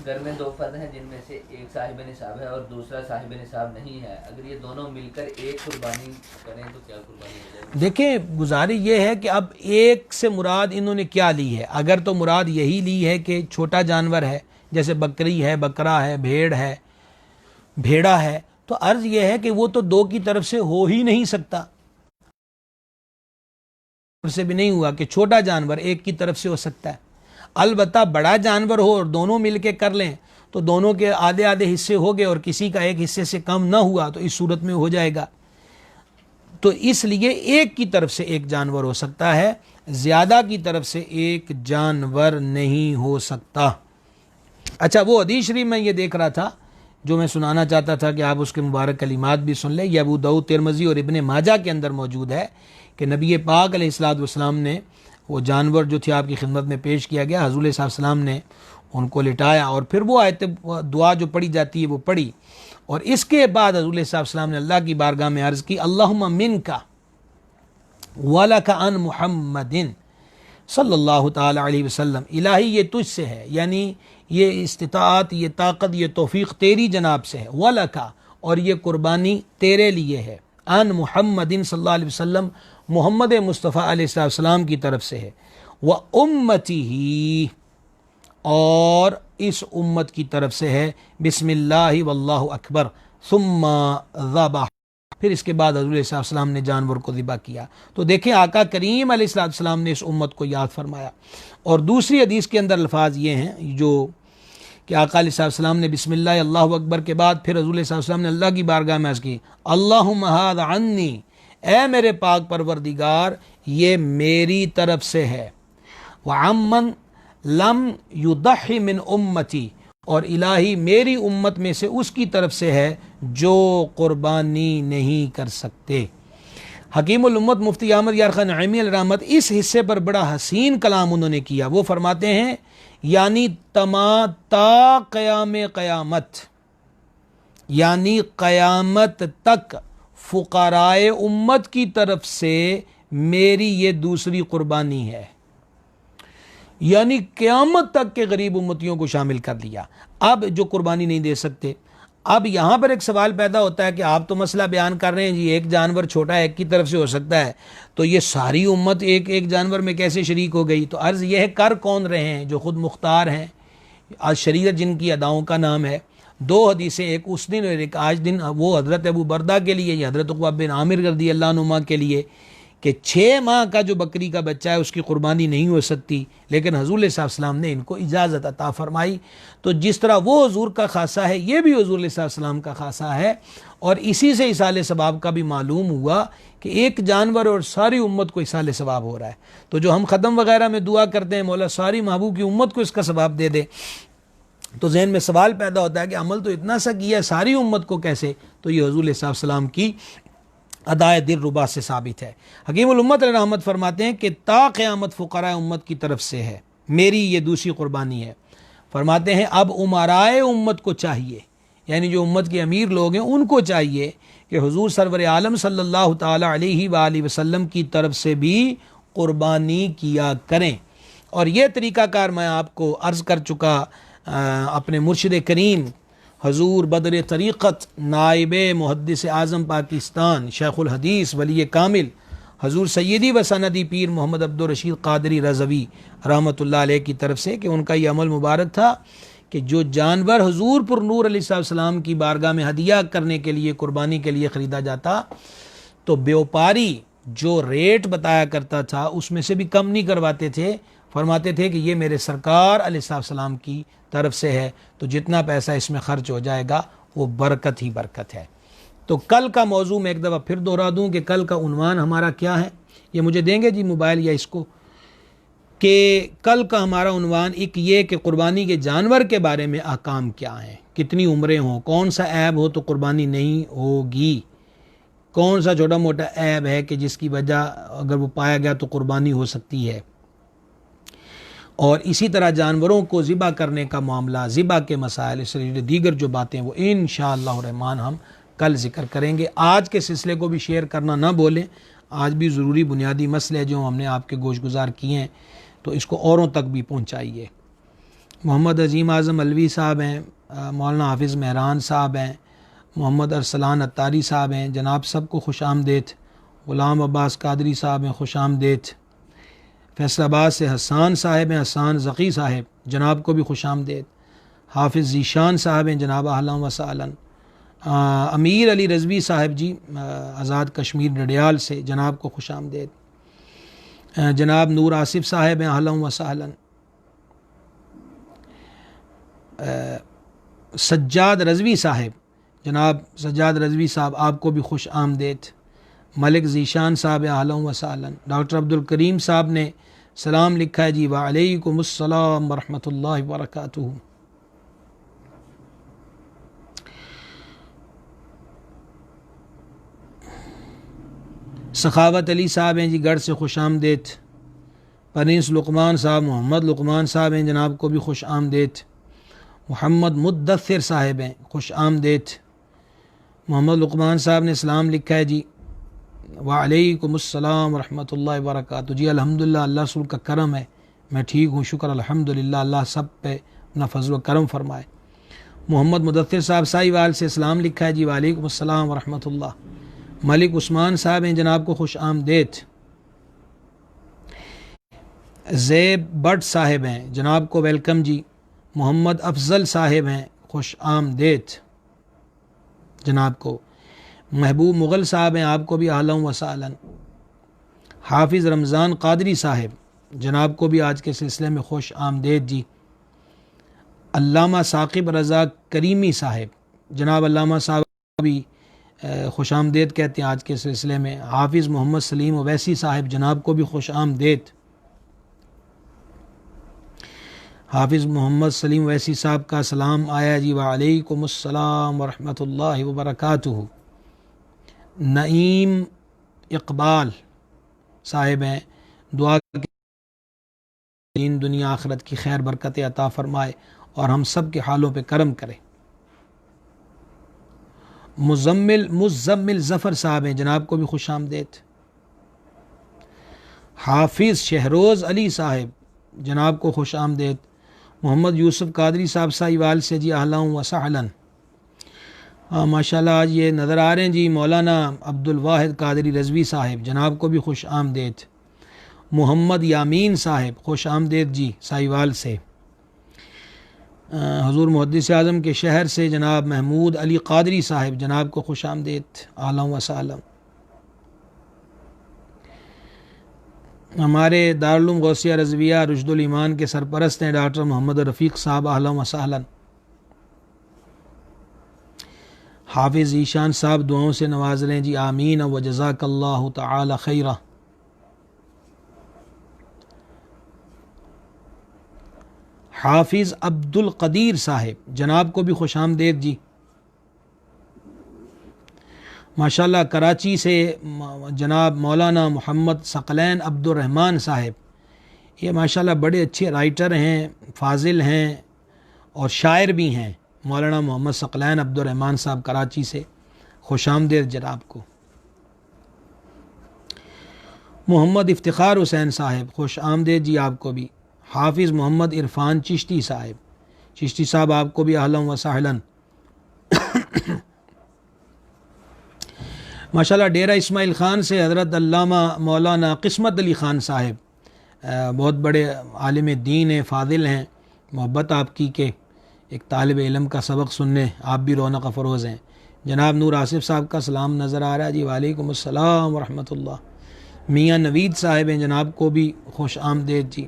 Speaker 2: گھر میں 2 فرد ہیں جن میں سے ایک صاحب نصاب ہے اور دوسرا صاحب نصاب نہیں ہے، اگر یہ دونوں مل کر ایک قربانی کریں تو کیا قربانی ہو جائے گی؟
Speaker 1: دیکھیں، گزارش یہ ہے کہ اب ایک سے مراد انہوں نے کیا لی ہے۔ اگر تو مراد یہی لی ہے کہ چھوٹا جانور ہے، جیسے بکری ہے، بکرا ہے، بھیڑ ہے، بھیڑا ہے، تو عرض یہ ہے کہ وہ تو 2 کی طرف سے ہو ہی نہیں سکتا، سے بھی نہیں ہوا کہ چھوٹا جانور ایک کی طرف سے ہو سکتا ہے۔ البتہ بڑا جانور ہو اور دونوں مل کے کر لیں تو دونوں کے آدھے آدھے حصے ہو گئے اور کسی کا ایک حصے سے کم نہ ہوا تو اس صورت میں ہو جائے گا۔ تو اس لیے ایک کی طرف سے ایک جانور ہو سکتا ہے، زیادہ کی طرف سے ایک جانور نہیں ہو سکتا۔ اچھا، وہ حدیث شریف میں یہ دیکھ رہا تھا جو میں سنانا چاہتا تھا کہ آپ اس کے مبارک کلمات بھی سن لیں۔ یہ ابو داؤد، ترمذی اور ابن ماجہ کے اندر موجود ہے کہ نبی پاک علیہ الصلوۃ والسلام نے وہ جانور جو تھے آپ کی خدمت میں پیش کیا گیا، حضور صلی اللہ علیہ وسلم نے ان کو لٹایا اور پھر وہ آیت دعا جو پڑھی جاتی ہے وہ پڑھی، اور اس کے بعد حضور صلی اللہ علیہ وسلم نے اللہ کی بارگاہ میں عرض کی، اللہم منک ولک عن محمد صلی اللہ تعالی علیہ وسلم، الہی یہ تجھ سے ہے، یعنی یہ استطاعت، یہ طاقت، یہ توفیق تیری جناب سے ہے، ولک، اور یہ قربانی تیرے لیے ہے، عن محمد صلی اللہ علیہ وسلم، محمد مصطفیٰ علیہ السلام کی طرف سے ہے، وَأُمَّتِهِ، اور اس امت کی طرف سے ہے، بسم اللہ واللہ اکبر ثم ذبح، پھر اس کے بعد حضور صلی اللہ علیہ وسلم نے جانور کو ذبح کیا۔ تو دیکھیں آقا کریم علیہ السلام نے اس امت کو یاد فرمایا۔ اور دوسری حدیث کے اندر الفاظ یہ ہیں جو کہ آقا علیہ السلام نے بسم اللہ اللہ اکبر کے بعد پھر حضور صلی اللہ علیہ وسلم نے اللہ کی بارگاہ میں عرض کی، اللہم ھذا عنی، اے میرے پاک پروردگار یہ میری طرف سے ہے، وعمن لم یضح من امتی، اور الہی میری امت میں سے اس کی طرف سے ہے جو قربانی نہیں کر سکتے۔ حکیم الامت مفتی احمد یار خان نعیمی علیہ رحمت اس حصے پر بڑا حسین کلام انہوں نے کیا۔ وہ فرماتے ہیں یعنی تا قیام قیامت، یعنی قیامت تک فقراء امت کی طرف سے میری یہ دوسری قربانی ہے، یعنی قیامت تک کے غریب امتیوں کو شامل کر لیا۔ اب جو قربانی نہیں دے سکتے، اب یہاں پر ایک سوال پیدا ہوتا ہے کہ آپ تو مسئلہ بیان کر رہے ہیں جی ایک جانور چھوٹا ایک کی طرف سے ہو سکتا ہے، تو یہ ساری امت ایک ایک جانور میں کیسے شریک ہو گئی؟ تو عرض یہ ہے کر کون رہے ہیں؟ جو خود مختار ہیں، آج شریعت جن کی اداؤں کا نام ہے۔ 2 حدیثیں، ایک اس دن اور ایک آج دن، وہ حضرت ابو بردہ کے لیے، یہ حضرت عقبہ بن عامر رضی اللہ عنہما کے لیے کہ 6 ماہ کا جو بکری کا بچہ ہے اس کی قربانی نہیں ہو سکتی، لیکن حضور صلی اللہ علیہ وسلم نے ان کو اجازت عطا فرمائی۔ تو جس طرح وہ حضور کا خاصہ ہے، یہ بھی حضور صلی اللہ علیہ وسلم کا خاصہ ہے، اور اسی سے ایصال ثواب کا بھی معلوم ہوا کہ ایک جانور اور ساری امت کو ایصال ثواب ہو رہا ہے۔ تو جو ہم ختم وغیرہ میں دعا کرتے ہیں مولا ساری محبوب کی امت کو اس کا ثواب دے دے، تو ذہن میں سوال پیدا ہوتا ہے کہ عمل تو اتنا سا کیا ہے ساری امت کو کیسے؟ تو یہ حضور صلی اللہ علیہ وسلم کی ادائے دل ربا سے ثابت ہے۔ حکیم الامت علیہ رحمت فرماتے ہیں کہ تا قیامت فقراء امت کی طرف سے ہے میری یہ دوسری قربانی ہے۔ فرماتے ہیں اب امرائے امت کو چاہیے، یعنی جو امت کے امیر لوگ ہیں ان کو چاہیے کہ حضور سرور عالم صلی اللہ تعالی علیہ وآلہ وسلم کی طرف سے بھی قربانی کیا کریں۔ اور یہ طریقہ کار میں آپ کو عرض کر چکا اپنے مرشد کریم حضور بدر طریقت نائب محدث اعظم پاکستان شیخ الحدیث ولی کامل حضور سیدی و سندی پیر محمد عبدالرشید قادری رضوی رحمۃ اللہ علیہ کی طرف سے کہ ان کا یہ عمل مبارک تھا کہ جو جانور حضور پر نور علیہ السلام کی بارگاہ میں ہدیہ کرنے کے لیے قربانی کے لیے خریدا جاتا تو بیوپاری جو ریٹ بتایا کرتا تھا اس میں سے بھی کم نہیں کرواتے تھے، فرماتے تھے کہ یہ میرے سرکار علیہ السلام کی طرف سے ہے، تو جتنا پیسہ اس میں خرچ ہو جائے گا وہ برکت ہی برکت ہے۔ تو کل کا موضوع میں ایک دفعہ پھر دہرا دوں کہ کل کا عنوان ہمارا کیا ہے، یہ مجھے دیں گے جی موبائل یا اس کو، کہ کل کا ہمارا عنوان ایک یہ کہ قربانی کے جانور کے بارے میں احکام کیا ہیں، کتنی عمریں ہوں، کون سا عیب ہو تو قربانی نہیں ہوگی، کون سا چھوٹا موٹا عیب ہے کہ جس کی وجہ اگر وہ پایا گیا تو قربانی ہو سکتی ہے، اور اسی طرح جانوروں کو ذبح کرنے کا معاملہ، ذبح کے مسائل، اس طرح دیگر جو باتیں وہ انشاءاللہ الرحمن ہم کل ذکر کریں گے۔ آج کے سلسلے کو بھی شیئر کرنا نہ بولیں، آج بھی ضروری بنیادی مسئلے جو ہم نے آپ کے گوش گزار کیے ہیں تو اس کو اوروں تک بھی پہنچائیے۔ محمد عظیم اعظم علوی صاحب ہیں، مولانا حافظ مہران صاحب ہیں، محمد ارسلان اتاری صاحب ہیں، جناب سب کو خوش آمدید۔ غلام عباس قادری صاحب ہیں، خوش آمدید۔ فیصل آباد سے حسان صاحب ہیں، حسان ذقی صاحب، جناب کو بھی خوش آمدید۔ حافظ ذیشان صاحب ہیں، جناب اہلا و سہلا۔ امیر علی رضوی صاحب جی آزاد کشمیر ڈڈیال سے، جناب کو خوش آمدید۔ جناب نور آصف صاحب ہیں، اہلا و سہلا۔ سجاد رضوی صاحب، جناب سجاد رضوی صاحب آپ کو بھی خوش آمدید۔ ملک ذیشان صاحب اہلا و سہلا۔ ڈاکٹر عبدالکریم صاحب نے سلام لکھا ہے جی، وعلیکم السلام ورحمۃ اللہ وبرکاتہ۔ سخاوت علی صاحب ہیں جی، گڑھ سے، خوش آمدید۔ پرنس لقمان صاحب، محمد لقمان صاحب ہیں، جناب کو بھی خوش آمدید۔ محمد مدثر صاحب ہیں، خوش آمدید۔ محمد لقمان صاحب نے سلام لکھا ہے جی، وعلیکم السلام ورحمۃ اللہ وبرکاتہ۔ جی الحمدللہ، اللہ رسول کا کرم ہے، میں ٹھیک ہوں، شکر الحمدللہ، اللہ سب پہ اپنا فضل و کرم فرمائے۔ محمد مدثر صاحب ساہیوال سے سلام لکھا ہے جی، وعلیکم السلام ورحمۃ اللہ۔ ملک عثمان صاحب ہیں، جناب کو خوش آمدید۔ زیب بٹ صاحب ہیں، جناب کو ویلکم جی۔ محمد افضل صاحب ہیں، خوش آمدید جناب کو۔ محبوب مغل صاحب ہیں، آپ کو بھی اہلا و سہلا۔ حافظ رمضان قادری صاحب، جناب کو بھی آج کے سلسلے میں خوش آمدید جی۔ علامہ ثاقب رضا کریمی صاحب، جناب علامہ صاحب بھی خوش آمدید کہتے ہیں آج کے سلسلے میں۔ حافظ محمد سلیم اویسی صاحب، جناب کو بھی خوش آمدید۔ حافظ محمد سلیم اویسی صاحب کا سلام آیا جی، وعلیکم السلام ورحمۃ اللہ وبرکاتہ۔ نعیم اقبال صاحب ہیں، دعا دین دنیا آخرت کی خیر برکت عطا فرمائے اور ہم سب کے حالوں پہ کرم کرے۔ مزمل ظفر صاحب ہیں، جناب کو بھی خوش آمدید۔ حافظ شہروز علی صاحب، جناب کو خوش آمدید۔ محمد یوسف قادری صاحب ساہیوال سے جی، اہلا و سہلا۔ ماشاءاللہ آج یہ نظر آ رہے ہیں جی، مولانا عبد الواحد قادری رضوی صاحب، جناب کو بھی خوش آمدید۔ محمد یامین صاحب، خوش آمدید جی ساہیوال سے۔ حضور محدث اعظم کے شہر سے جناب محمود علی قادری صاحب، جناب کو خوش آمدید، اہلا و سہلا۔ ہمارے دارالعلوم غوثیہ رضویہ رشد الایمان کے سرپرست ہیں ڈاکٹر محمد رفیق صاحب، اہلا و سہلا۔ حافظ ایشان صاحب دعاؤں سے نواز رہے ہیں جی، آمین و جزاک اللہ تعالی خیرہ۔ حافظ عبد القدیر صاحب، جناب کو بھی خوش آمدید جی۔ ماشاءاللہ کراچی سے جناب مولانا محمد ثقلین عبد الرحمن صاحب، یہ ماشاءاللہ بڑے اچھے رائٹر ہیں، فاضل ہیں اور شاعر بھی ہیں۔ مولانا محمد ثقلین عبد الرحمن صاحب کراچی سے، خوش آمدید جناب کو۔ محمد افتخار حسین صاحب، خوش آمدید جی آپ کو بھی۔ حافظ محمد عرفان چشتی صاحب، چشتی صاحب آپ کو بھی اہلا و سہلا۔ ماشاءاللہ ڈیرہ اسماعیل خان سے حضرت علامہ مولانا قسمت علی خان صاحب، بہت بڑے عالم دین ہیں، فاضل ہیں، محبت آپ کی کہ ایک طالب علم کا سبق سننے آپ بھی رونق افروز ہیں۔ جناب نور آصف صاحب کا سلام نظر آ رہا ہے جی، وعلیکم السلام ورحمۃ اللہ۔ میاں نوید صاحب ہیں، جناب کو بھی خوش آمدید جی۔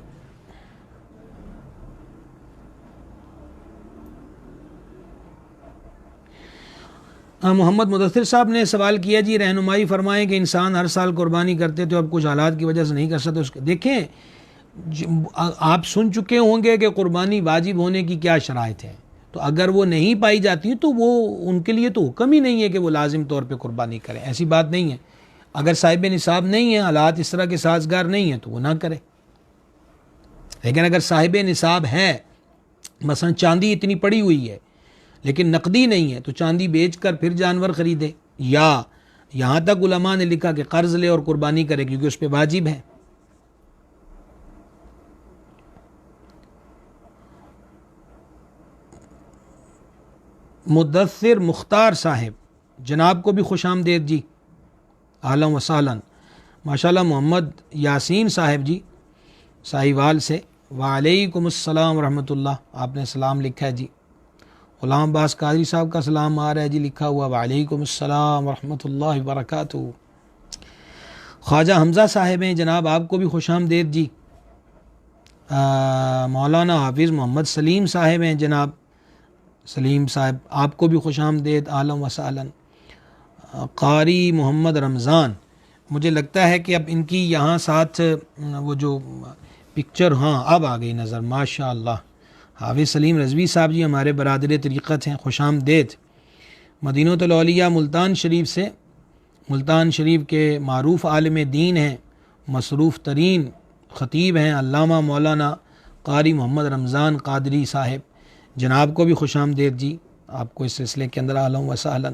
Speaker 1: محمد مدثر صاحب نے سوال کیا جی، رہنمائی فرمائیں کہ انسان ہر سال قربانی کرتے تھے، اب کچھ حالات کی وجہ سے نہیں کر سکتے، اس کے دیکھیں آپ سن چکے ہوں گے کہ قربانی واجب ہونے کی کیا شرائط ہے، تو اگر وہ نہیں پائی جاتی تو وہ ان کے لیے تو حکم ہی نہیں ہے کہ وہ لازم طور پہ قربانی کریں، ایسی بات نہیں ہے۔ اگر صاحب نصاب نہیں ہے، حالات اس طرح کے سازگار نہیں ہیں تو وہ نہ کرے، لیکن اگر صاحب نصاب ہے، مثلا چاندی اتنی پڑی ہوئی ہے لیکن نقدی نہیں ہے، تو چاندی بیچ کر پھر جانور خریدے، یا یہاں تک علماء نے لکھا کہ قرض لے اور قربانی کرے کیونکہ اس پہ واجب ہے۔ مدثر مختار صاحب، جناب کو بھی خوش آمدید جی، اہلا و سہلا۔ ماشاءاللہ محمد یاسین صاحب جی ساہیوال سے، وعلیکم السلام ورحمۃ اللہ، آپ نے سلام لکھا ہے جی۔ غلام عباس قادری صاحب کا سلام آ رہا ہے جی، لکھا ہوا وعلیکم السلام ورحمۃ اللہ وبرکاتہ۔ خواجہ حمزہ صاحب ہیں، جناب آپ کو بھی خوش آمدید جی۔ مولانا حافظ محمد سلیم صاحب ہیں، جناب سلیم صاحب آپ کو بھی خوش آمدید، اہلا و سہلا۔ قاری محمد رمضان، مجھے لگتا ہے کہ اب ان کی یہاں ساتھ وہ جو پکچر، ہاں اب آ گئی نظر، ماشاء اللہ۔ حافظ سلیم رضوی صاحب جی ہمارے برادر طریقت ہیں، خوش آمدید۔ مدینۃ الاولیاء ملتان شریف سے، ملتان شریف کے معروف عالم دین ہیں، مصروف ترین خطیب ہیں علامہ مولانا قاری محمد رمضان قادری صاحب، جناب کو بھی خوش آمدید جی، آپ کو اس سلسلے کے اندر اہلا و سہلا۔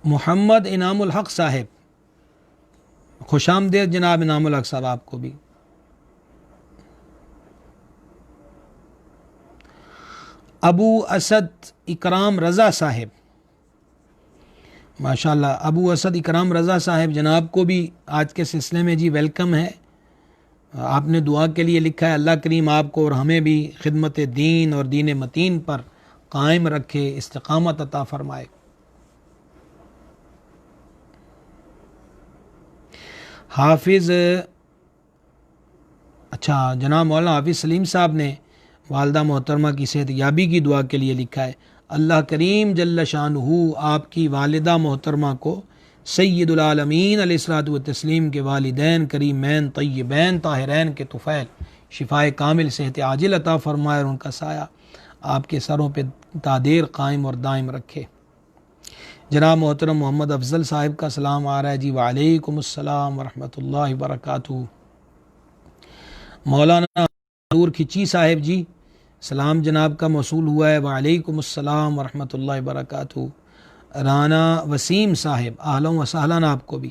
Speaker 1: محمد انعام الحق صاحب، خوش آمدید جناب انعام الحق صاحب آپ کو بھی۔ ابو اسد اکرام رضا صاحب، ماشاءاللہ ابو اسد اکرام رضا صاحب، جناب کو بھی آج کے سلسلے میں جی ویلکم ہے۔ آپ نے دعا کے لیے لکھا ہے، اللہ کریم آپ کو اور ہمیں بھی خدمت دین اور دین متین پر قائم رکھے، استقامت عطا فرمائے۔ حافظ، اچھا جناب مولانا حافظ سلیم صاحب نے والدہ محترمہ کی صحت یابی کی دعا کے لیے لکھا ہے، اللہ کریم جل شانہ آپ کی والدہ محترمہ کو سید العالمین علیہ الصلوۃ والتسلیم کے والدین کریمین طیبین طاہرین کے طفیل شفائے کامل صحت عاجل عطا فرمائے، اور ان کا سایہ آپ کے سروں پہ تادیر قائم اور دائم رکھے۔ جناب محترم محمد افضل صاحب کا سلام آ رہا ہے جی، وعلیکم السلام ورحمۃ اللہ وبرکاتہ۔ مولانا نور کھچی صاحب جی، سلام جناب کا موصول ہوا ہے، وعلیکم السلام ورحمۃ اللہ وبرکاتہ۔ رانا وسیم صاحب، اہلا و سہلا آپ کو بھی۔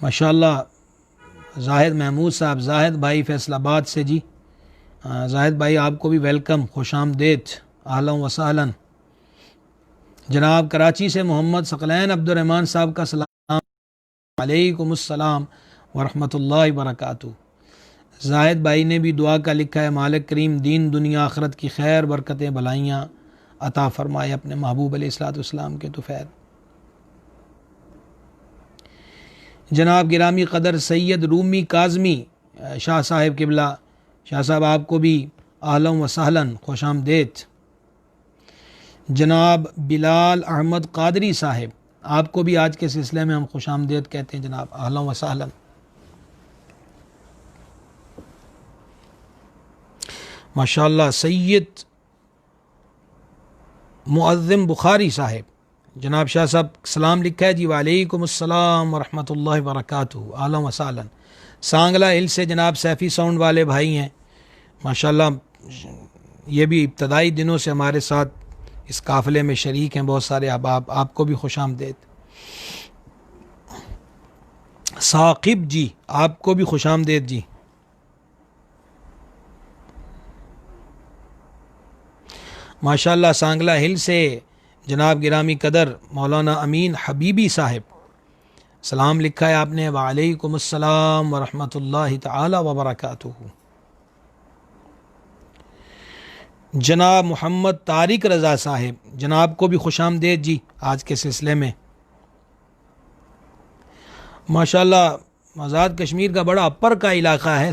Speaker 1: ماشاءاللہ زاہد محمود صاحب، زاہد بھائی فیصل آباد سے جی، زاہد بھائی آپ کو بھی ویلکم، خوش آمدید، اہلا و سہلا۔ جناب کراچی سے محمد ثقلین عبد الرحمن صاحب کا سلام، علیکم السلام ورحمۃ اللہ وبرکاتہ۔ زاہد بھائی نے بھی دعا کا لکھا ہے، مالک کریم دین دنیا آخرت کی خیر برکتیں بھلائیاں عطا فرمائے اپنے محبوب علیہ الصلوۃ والسلام کے طفیل۔ جناب گرامی قدر سید رومی کاظمی شاہ صاحب قبلہ، شاہ صاحب آپ کو بھی اہلا و سہلا، خوش آمدید۔ جناب بلال احمد قادری صاحب، آپ کو بھی آج کے سلسلے میں ہم خوش آمدید کہتے ہیں جناب، اہلا و سہلا۔ ماشاءاللہ سید معظم بخاری صاحب، جناب شاہ صاحب سلام لکھا ہے جی، وعلیکم السلام ورحمۃ اللہ وبرکاتہ، اہلا و سہلا۔ سانگلہ ہل سے جناب سیفی ساؤنڈ والے بھائی ہیں، ماشاءاللہ یہ بھی ابتدائی دنوں سے ہمارے ساتھ اس قافلے میں شریک ہیں، بہت سارے احباب، آپ کو بھی خوش آمدید۔ ثاقب جی آپ کو بھی خوش آمدید جی. ماشاء اللہ سانگلہ ہل سے جناب گرامی قدر مولانا امین حبیبی صاحب سلام لکھا ہے آپ نے. وعلیکم السلام ورحمۃ اللہ تعالی وبرکاتہ. جناب محمد طارق رضا صاحب جناب کو بھی خوش آمدید جی آج کے سلسلے میں. ماشاء اللہ آزاد کشمیر کا بڑا اپر کا علاقہ ہے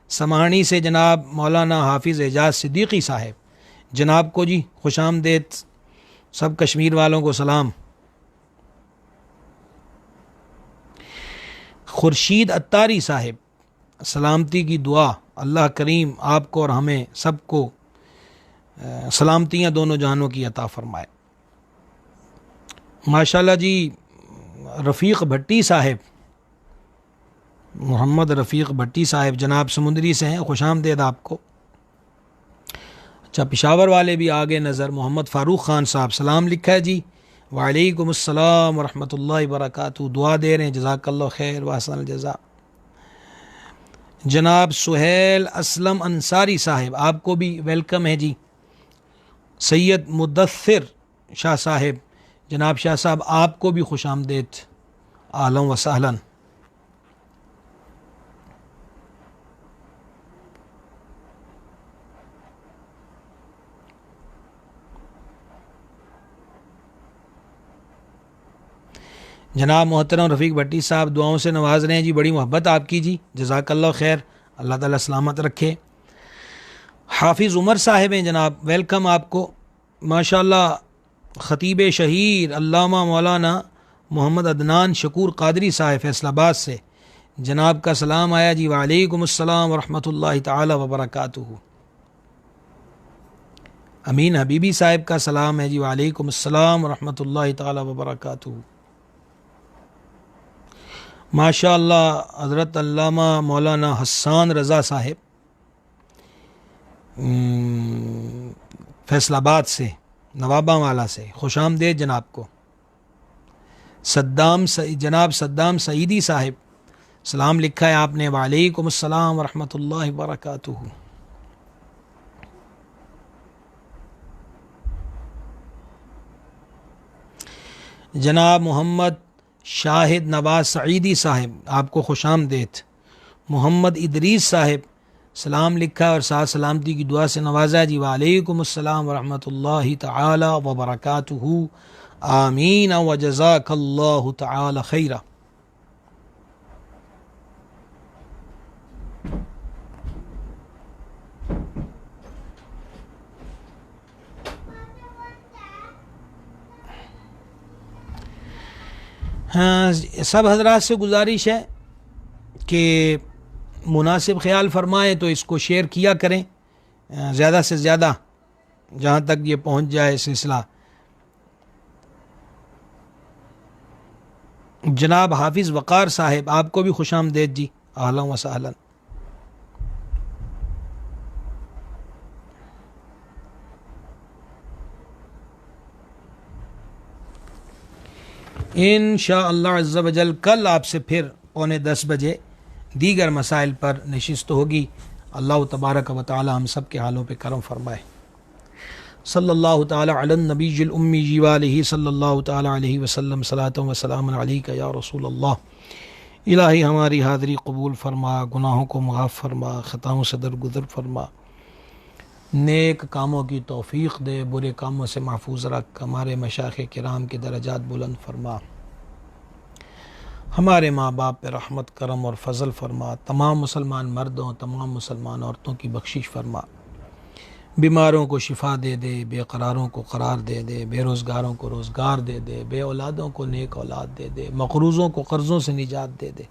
Speaker 1: سماہنی سے جناب مولانا حافظ اعجاز صدیقی صاحب جناب کو جی خوش آمدید. سب کشمیر والوں کو سلام. خورشید اتاری صاحب سلامتی کی دعا اللہ کریم آپ کو اور ہمیں سب کو سلامتیاں دونوں جہانوں کی عطا فرمائے. ماشاءاللہ جی رفیق بھٹی صاحب محمد رفیق بھٹی صاحب جناب سمندری سے ہیں. خوش آمدید آپ کو. اچھا پشاور والے بھی آگے نظر. محمد فاروق خان صاحب سلام لکھا ہے جی. وعلیکم السلام ورحمۃ اللہ وبرکاتہ. دعا دے رہے ہیں جزاک اللہ خیر واحسن الجزاء. جناب سہیل اسلم انصاری صاحب آپ کو بھی ویلکم ہے جی. سید مدثر شاہ صاحب جناب شاہ صاحب آپ کو بھی خوش آمدید. اہلا و سہلا. جناب محترم رفیق بھٹی صاحب دعاؤں سے نواز رہے ہیں جی. بڑی محبت آپ کی جی. جزاک اللہ خیر. اللہ تعالیٰ سلامت رکھے. حافظ عمر صاحب ہیں جناب ویلکم آپ کو. ماشاء اللہ خطیب شہیر علامہ مولانا محمد عدنان شکور قادری صاحب فیصل آباد سے جناب کا سلام آیا جی. وعلیکم السلام ورحمۃ اللہ تعالی وبرکاتہ. امین حبیبی صاحب کا سلام ہے جی. وعلیکم السلام ورحمۃ اللہ تعالی وبرکاتہ. ماشاء اللہ حضرت علامہ مولانا حسان رضا صاحب فیصل آباد سے نوابہ والا سے خوش آمدید جناب کو. جناب صدام سعیدی صاحب سلام لکھا ہے آپ نے. وعلیکم السلام ورحمۃ اللہ وبرکاتہ. جناب محمد شاہد نواز سعیدی صاحب آپ کو خوش آمدید. محمد ادریس صاحب سلام لکھا اور ساتھ سلامتی کی دعا سے نوازا جی. وعلیکم السلام ورحمۃ اللہ تعالی وبرکاتہ. آمین و جزاک اللہ تعالی خیرہ. ہاں سب حضرات سے گزارش ہے کہ مناسب خیال فرمائیں تو اس کو شیئر کیا کریں زیادہ سے زیادہ جہاں تک یہ پہنچ جائے سلسلہ. جناب حافظ وقار صاحب آپ کو بھی خوش آمدید جی. اہلا و سہلا. انشاء اللہ عز و جل کل آپ سے پھر 9:45 بجے دیگر مسائل پر نشست ہوگی. اللہ تبارک و تعالی ہم سب کے حالوں پہ کرم فرمائے. صلی اللہ تعالی علی النبی الامی وآلہ صلی اللہ تعالی علیہ وسلم. صلاۃ و سلام علیک یا رسول اللہ. الہی ہماری حاضری قبول فرما, گناہوں کو معاف فرما, خطاؤں سے درگزر فرما, نیک کاموں کی توفیق دے, برے کاموں سے محفوظ رکھ, ہمارے مشائخ کرام کے درجات بلند فرما, ہمارے ماں باپ پہ رحمت کرم اور فضل فرما, تمام مسلمان مردوں تمام مسلمان عورتوں کی بخشش فرما, بیماروں کو شفا دے دے, بے قراروں کو قرار دے دے, بے روزگاروں کو روزگار دے دے, بے اولادوں کو نیک اولاد دے دے, مقروضوں کو قرضوں سے نجات دے دے,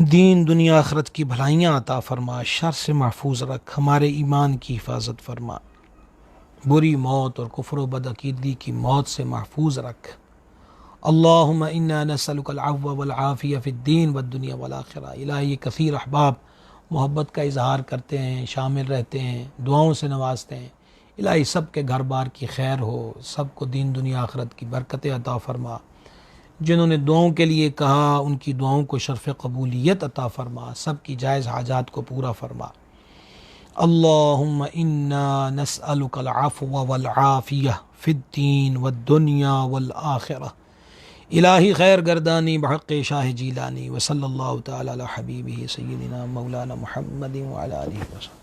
Speaker 1: دین دنیا آخرت کی بھلائیاں عطا فرما, شر سے محفوظ رکھ, ہمارے ایمان کی حفاظت فرما, بری موت اور کفر و بدعقیدگی کی موت سے محفوظ رکھ. اللہم انا نسألک العفو والعافیہ فی الدین والدنیا والآخرہ. الہی کثیر احباب محبت کا اظہار کرتے ہیں, شامل رہتے ہیں, دعاؤں سے نوازتے ہیں. الہی سب کے گھر بار کی خیر ہو, سب کو دین دنیا آخرت کی برکتیں عطا فرما. جنہوں نے دعاؤں کے لیے کہا ان کی دعاؤں کو شرف قبولیت عطا فرما، سب کی جائز حاجات کو پورا فرما۔ اللہم انا نسألک العفو والعافیہ فی الدین والدنیا والآخرہ۔ الہی خیر گردانی بحق شاہ جیلانی، وصلی اللہ تعالی علی حبیبہ سیدنا مولانا محمد وعلی آلہ وسلم۔